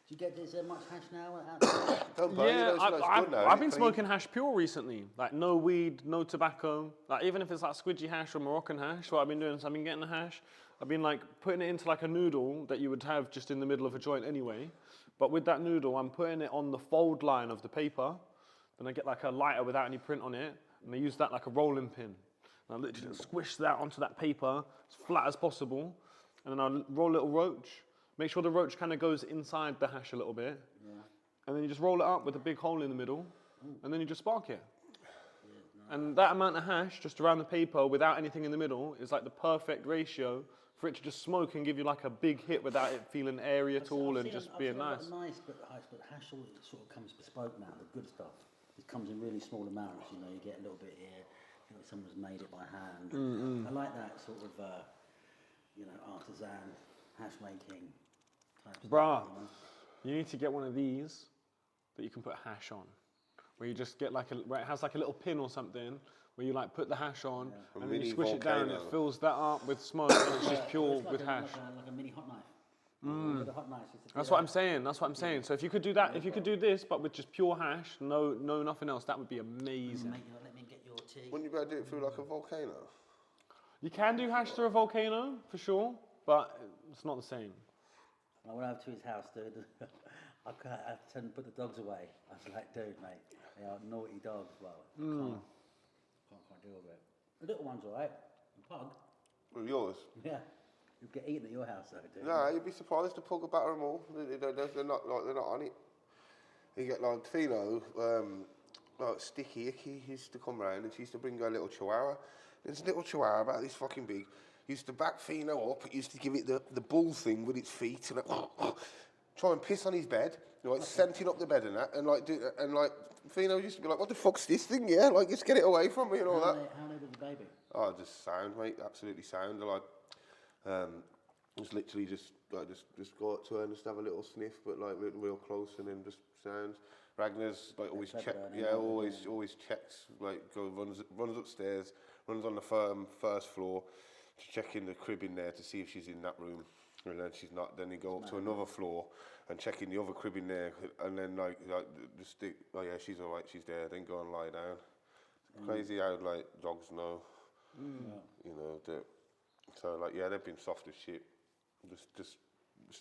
Do you get this much hash now? Out there? Don't burn Yeah, it's good now. I've been It's clean. smoking hash pure recently. Like no weed, no tobacco. Like even if it's like squidgy hash or Moroccan hash, what I've been doing is I've been getting the hash. I've been like putting it into like a noodle that you would have just in the middle of a joint anyway. But with that noodle, I'm putting it on the fold line of the paper. Then I get like a lighter without any print on it, and I use that like a rolling pin. And I literally squish that onto that paper as flat as possible, and then I roll a little roach. Make sure the roach kind of goes inside the hash a little bit, and then you just roll it up with a big hole in the middle, and then you just spark it. And that amount of hash just around the paper without anything in the middle is like the perfect ratio for it to just smoke and give you like a big hit without it feeling airy at all and just being nice. Nice, but hash all sort of comes bespoke now. The good stuff. It comes in really small amounts. You get a little bit here. Someone's made it by hand. I like that sort of, artisan hash making type Bruh, stuff. you need to get one of these that you can put hash on. Where you just get where it has like a little pin or something, where you like put the hash on, A and then mini you squish it down, and it volcano. fills that up with smoke, and it's just Well, pure it's like with hash. like a mini hot knife. With a hot knife. That's what I'm saying. That's what I'm saying. So if you could do that, if you could do this, but with just pure hash, no nothing else, that would be amazing. Let me get your tea. Wouldn't you better do it through like a volcano? You can do hash through a volcano for sure, but it's not the same. I went over to his house, dude. I had to put the dogs away. I was like, dude, mate, they are naughty dogs. Well, can't quite deal with it. The little one's all right. The pug, Well, yours? yeah. You'll get eaten at your house, though, dude. No, you'd be surprised. The pug will batter them all. They're not on it. You get like Fino, like Sticky Icky used to come round and she used to bring her little chihuahua. This little chihuahua about this fucking big used to back Fino up. It used to give it the bull thing with its feet and try and piss on his bed, like scenting up the bed and that, and Fino used to be like, "What the fuck's this thing? Yeah, like just get it away from me and all that." How old was the baby? Oh, just sound, mate. Absolutely sound. Just literally just go up to her and just have a little sniff, but like real close, and then just sounds. Ragnar's like always check, always checks. Like runs upstairs, runs on the first floor to check in the crib in there to see if she's in that room. And then she's not. Then you go up to another floor and check in the other crib in there, and then like the stick. Oh yeah, she's all right. She's there. Then go and lie down. It's crazy how like dogs know. You know that. So like yeah, they've been soft as shit. Just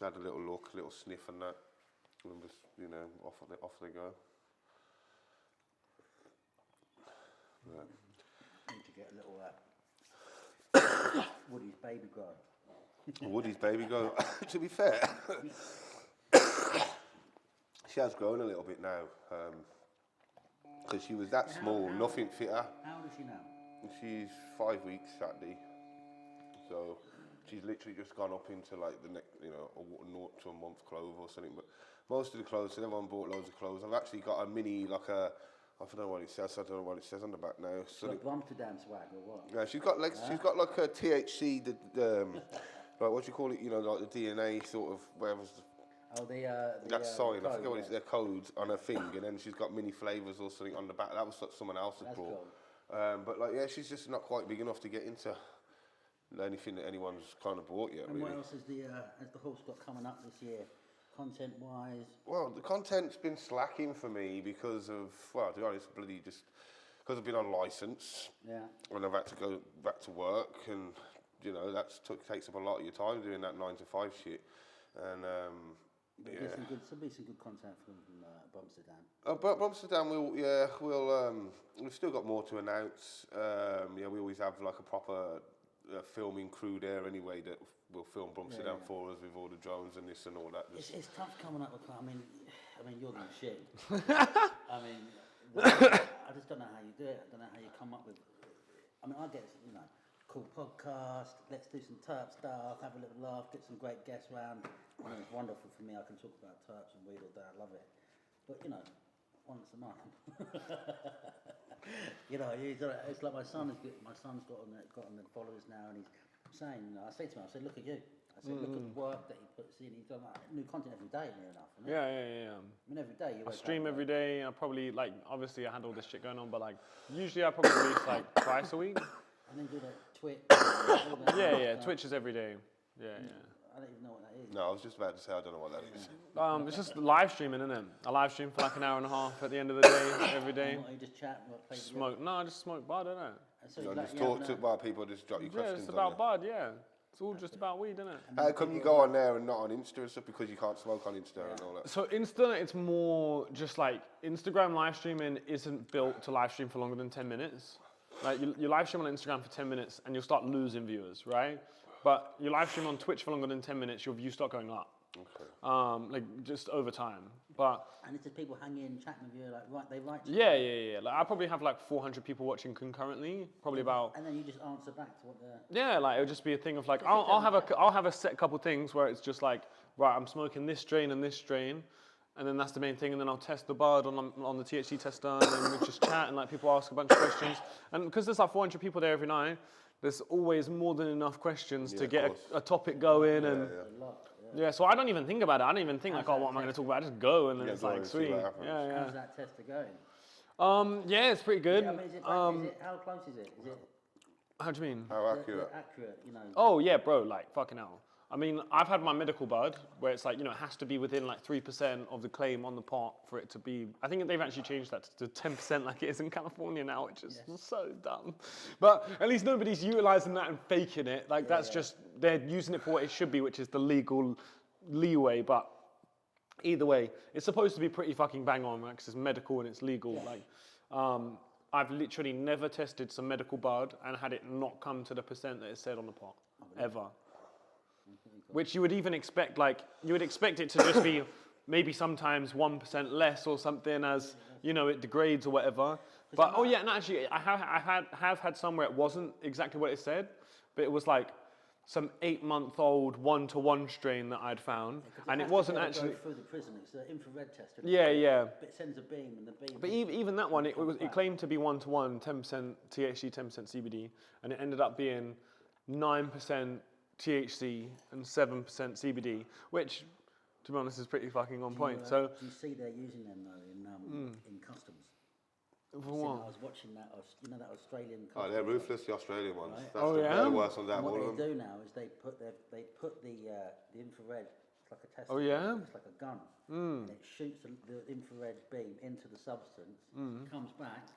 had a little look, a little sniff, and that, and just off they go. I need to get a little Woodie's baby grow. Woodie's baby grow. To be fair, she has grown a little bit now, because she was that small, nothing fit her. How old is she now? She's 5 weeks Saturday, so she's literally just gone up into like the next, a 0 to a month clothes or something. But most of the clothes, so everyone bought loads of clothes. I've actually got a mini, like I don't know what it says. I don't know what it says on the back now. So like Amsterdam swag or what? Yeah, she's got like a THC, like what do you call it? Like the DNA sort of whatever's. That sign. I forget what it's their code on her thing, and then she's got mini flavors or something on the back. That was what someone else had brought. Cool. But like yeah, she's just not quite big enough to get into anything that anyone's kind of bought yet. And really. what else has the horse got coming up this year? Content-wise? Well, the content's been slacking for me because of, well, to be honest, bloody just because I've been on licence. Yeah. And I've had to go back to work, and that takes up a lot of your time doing that 9 to 5 shit. And yeah. There'll be some good content from Amsterdam. But Amsterdam, we've still got more to announce. Yeah, we always have like a proper filming crew there anyway that will film Amsterdam for us with all the drones and this and all that. It's tough coming up with. I mean, you're the machine. I mean, I just don't know how you do it. I don't know how you come up with. I mean, I get cool podcast. Let's do some terp stuff. Have a little laugh. Get some great guests round. It's wonderful for me. I can talk about terps and weed all day. I love it. But once a month. It's like my son's got on the followers now, and he's saying, I say to him, I said, look at you. I said, look at the work that he puts in. He's done new content every day, near enough. Yeah. I mean, every day you I stream every day. I probably obviously I had all this shit going on, but usually I probably release twice a week. And then do that Twitch. Twitch is every day. Yeah. I don't even know what that is. No, I was just about to say I don't know what that is. It's just live streaming, isn't it? I live stream for an hour and a half at the end of the day, every day. You just chat and play smoke. No, I just smoke bud, don't I? So just talk to about people, just drop your questions. Yeah, it's about bud, yeah. It's all just about weed, isn't it? How come you go on there and not on Insta and stuff? Because you can't smoke on Insta and all that. So Insta, it's more just Instagram live streaming isn't built to live stream for longer than 10 minutes. You live stream on Instagram for 10 minutes and you'll start losing viewers, right? But you live stream on Twitch for longer than 10 minutes, your views start going up. Okay. Just over time. And it's just people hang in, chatting with you, they write. Yeah. I probably have 400 people watching concurrently, probably about. And then you just answer back to what they're. Yeah, it'll just be a thing of I'll have a set couple things where it's just right, I'm smoking this strain and this strain, and then that's the main thing, and then I'll test the bud on the THC tester, and then we just chat and people ask a bunch of questions, and because there's 400 people there every night, there's always more than enough questions to get a topic going, Yeah, so I don't even think about it. I don't even think what am I going to talk about? I just go, and then it's sweet. Yeah. How's that tester going? Yeah, it's pretty good. Yeah, I mean, how close is it? Is it? How do you mean? How accurate? Accurate, Oh yeah, bro. Fucking hell. I mean, I've had my medical bud where it's it has to be within 3% of the claim on the pot for it to be. I think they've actually changed that to 10% like it is in California now, which is so dumb. But at least nobody's utilizing that and faking it. Just they're using it for what it should be, which is the legal leeway. But either way, it's supposed to be pretty fucking bang on, right? Because it's medical and it's legal. Yeah. I've literally never tested some medical bud and had it not come to the percent that it said on the pot ever. Which you would even expect, you would expect it to just be maybe sometimes 1% less or something as, it degrades or whatever. But, actually, I have had some where it wasn't exactly what it said, but it was some 8-month-old 1-to-1 strain that I'd found, and it wasn't actually. Go through the prison, it's an infrared tester. Yeah. It sends a beam, and the beam. But even that one, it claimed to be 1-to-1, 10% THC, 10% CBD, and it ended up being 9% THC and 7% CBD, which, to be honest, is pretty fucking on point. Do you see they're using them though in customs? For I what? was watching that, that Australian. Oh, they're ruthless, the Australian ones. Right. That's yeah? they're the worst ones out And of all what of they them. do now is they put the infrared. It's like a test. Oh, yeah? It's like a gun, and it shoots the infrared beam into the substance. Comes back,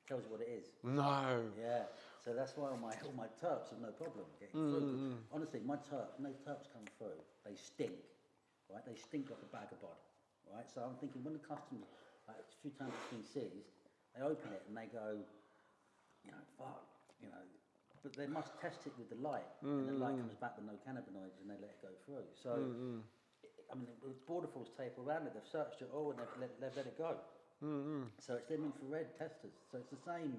tells you what it is. No. Yeah. So that's why all my terps have no problem getting through. Honestly, when those terps come through, they stink, right? They stink like a bag of bod, right? So I'm thinking when the customs, like a few times it's been seized, they open it and they go, fuck, but they must test it with the light, and the light comes back with no cannabinoids, and they let it go through. So, I mean, the border force tape around it, they've searched it all, and they've let it go. So it's them infrared testers. So it's the same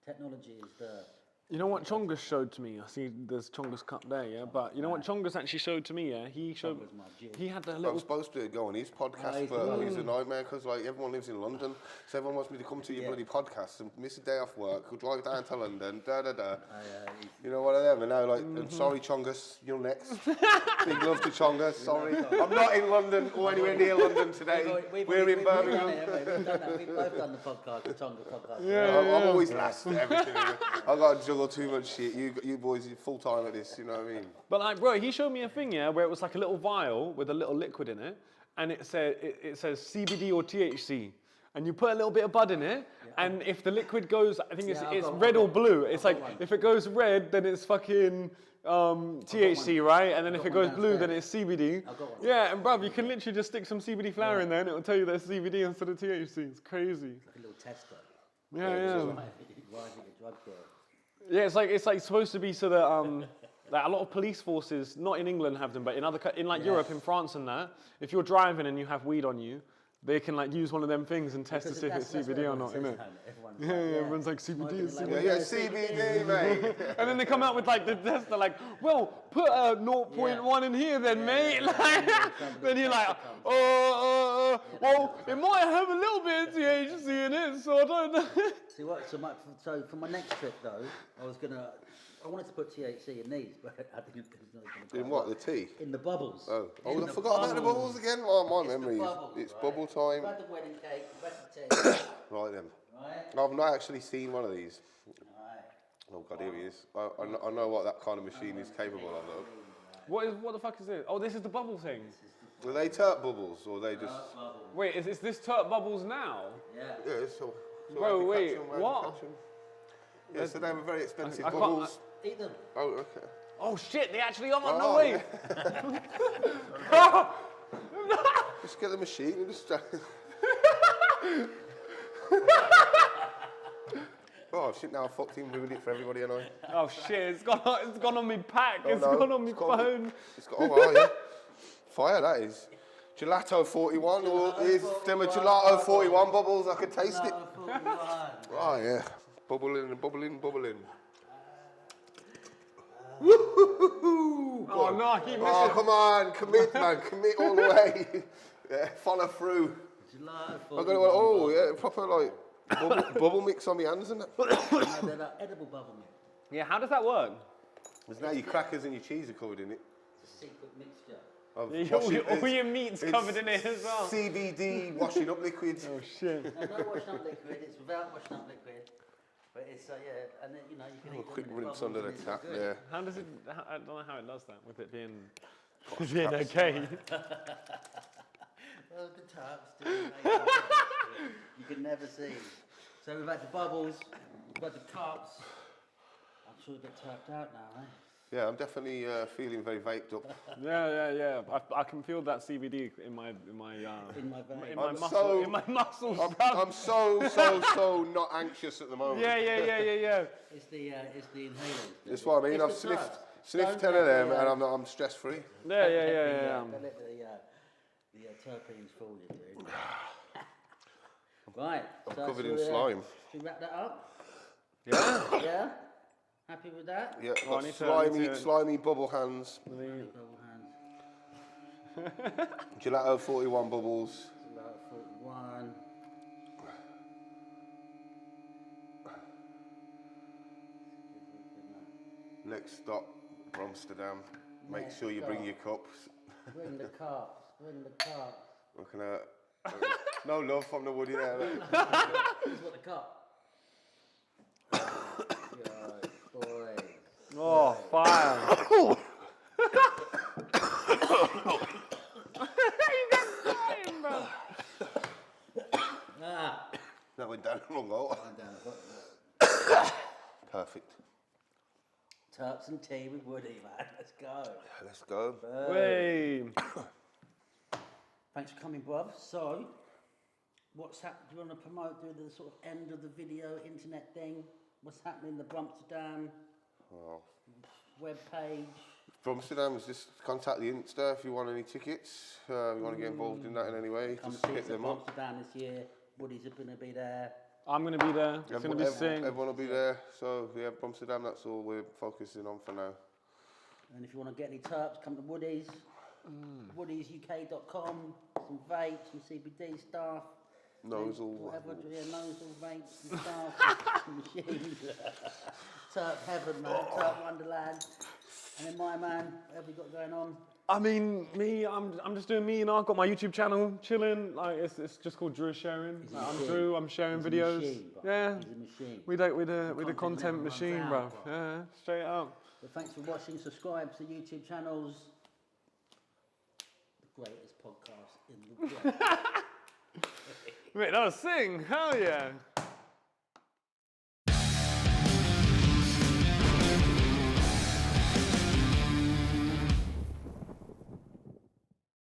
technology as the. You know what Chongus showed to me? I see there's Chongus cup there, yeah. But you know what Chongus actually showed to me, yeah. He showed. He had that I'm little. supposed to go on his podcast, but he's a nightmare because like everyone lives in London, so everyone wants me to come to your bloody podcast and miss a day off work, or drive down to London, You know what I am? And now like, I'm sorry, Chongus, you're next. Big love to Chongus. Sorry, I'm not in London or anywhere near London today. We're in Birmingham. We've both done the podcast, the Tonga podcast. I'm always last at everything. I got to juggle too much shit. You boys are full time at this. You know what I mean? But like, bro, he showed me a thing, yeah, where it was like a little vial with a little liquid in it, and it says CBD or THC, and you put a little bit of bud in it, and if the liquid goes, I think it's red or blue. It's like if it goes red, then it's fucking THC, right? And then if it goes blue, then it's CBD. Yeah, and bruv, you can literally just stick some CBD flower in there, and it'll tell you there's CBD instead of THC. It's crazy. Like a little tester. Yeah. Rising a drug deal. Yeah, it's like supposed to be so that like a lot of police forces, not in England have them, but in like Europe, in France and that, if you're driving and you have weed on you, they can like use one of them things and test to see if it's CBD or not, innit? Yeah, everyone's like CBD is CBD. Yeah, CBD, mate. And then they come out with like the test, they're like, well, put a 0.1 in here then, mate. Like, then you're like, well, it might have a little bit of THC in it, so I don't know. See what? So for my next trip though, I wanted to put THC in these, but I didn't. In what, the tea? In the bubbles. Oh, I forgot about the bubbles again. Oh, my memory is it's bubble time. I've had the wedding cake, the tea. Right then. Right. I've not actually seen one of these. Right. Oh God, here he is. I know what that kind of machine is capable of though. What the fuck is this? Oh, this is the bubble thing. Are they turp bubbles or are they just? Wait, is this turp bubbles now? Yeah. Yeah, so Bro, wait, catch 'em, what? catch 'em. Yeah, so they have very expensive I can't- bubbles. Eat them. Oh, okay. Oh shit, they actually are. No Oh, way. Just get the machine and just. Oh shit! Now I fucked him, ruined it for everybody, and I. Oh shit, it's gone on me pack. It's no, gone on me it's gone. phone. It's got, oh, right, yeah. Fire, that is. Gelato 41, or is them a Gelato 41 bubbles? I can taste it. Oh, yeah. Bubbling. Oh no, I keep missing. Oh, come on. Commit, man. Commit all the way. Yeah, follow through. I got to, oh, yeah, proper, like, bubble mix on my hands, isn't it? No, they're like edible bubble milk. Yeah, how does that work? Because now your crackers and your cheese are covered in it. It's a secret mixture. All your meat's covered in it as well. CBD washing up liquid. Oh shit. No washing up liquid, it's without washing up liquid. But it's, yeah, and then, you can eat Quick them in rinse bubbles under the and it's tap good. there. How does it? I don't know how it does that with it being okay. Well, the taps you can never see. So we've had the bubbles, we've had the cups. I'm sure we get tapped out now, eh? Yeah, I'm definitely feeling very vaped up. Yeah. I can feel that CBD in my In my vein. in my muscles. I'm so not anxious at the moment. Yeah. It's the inhalers. That's what I mean. I've sniffed 10 of them and I'm stress free. Yeah. Don't let the terpenes fool you, dude. Right. I'm so covered should in we, slime. Should we wrap that up? Yeah. Yeah? Happy with that? Yeah, Oh, I got need to- slimy bubble hands. Double hands. Gelato 41 bubbles. About 41. Next stop, Amsterdam. Make Next sure you bring stop. your cups. Bring the cups. Bring the cups. Looking at no love from the Woody there. Here's what the cup. Oh, fire. You got flying, bro. That went down a long hole. Going down. Perfect. Terps and tea with Woody, man. Let's go. Let's go. Way. Thanks for coming, bruv. So, what's happening? Do you want to promote, do the sort of end of the video, internet thing? What's happening in the Brumsterdam web page? Brumsterdam is just contact the Insta if you want any tickets. You want to get involved in that in any way. Come Just see hit us at them up. Brumsterdam this year. Woodies are going to be there. I'm going to be there. It's going to be sick. Everyone will be there. So, yeah, Brumsterdam, that's all we're focusing on for now. And if you want to get any terps, come to Woodies. WoodiesUK.com. Some vapes, some CBD stuff. Nozzle. Whatever, nozzle, vapes and stuff. Some machines. Terp heaven, man. Terp wonderland. And then my man, whatever you got going on? I mean, me, I'm just doing me, you know. I've got my YouTube channel, chilling. Like it's just called Drew Sharing. Like, I'm Drew. I'm sharing He's videos. A machine, bro. Yeah. He's a machine. We the content never machine, runs bro. out, bro. Yeah, straight up. But thanks for watching. Subscribe to the YouTube channels. The greatest podcast in the world. Wait, that was sing. Hell yeah.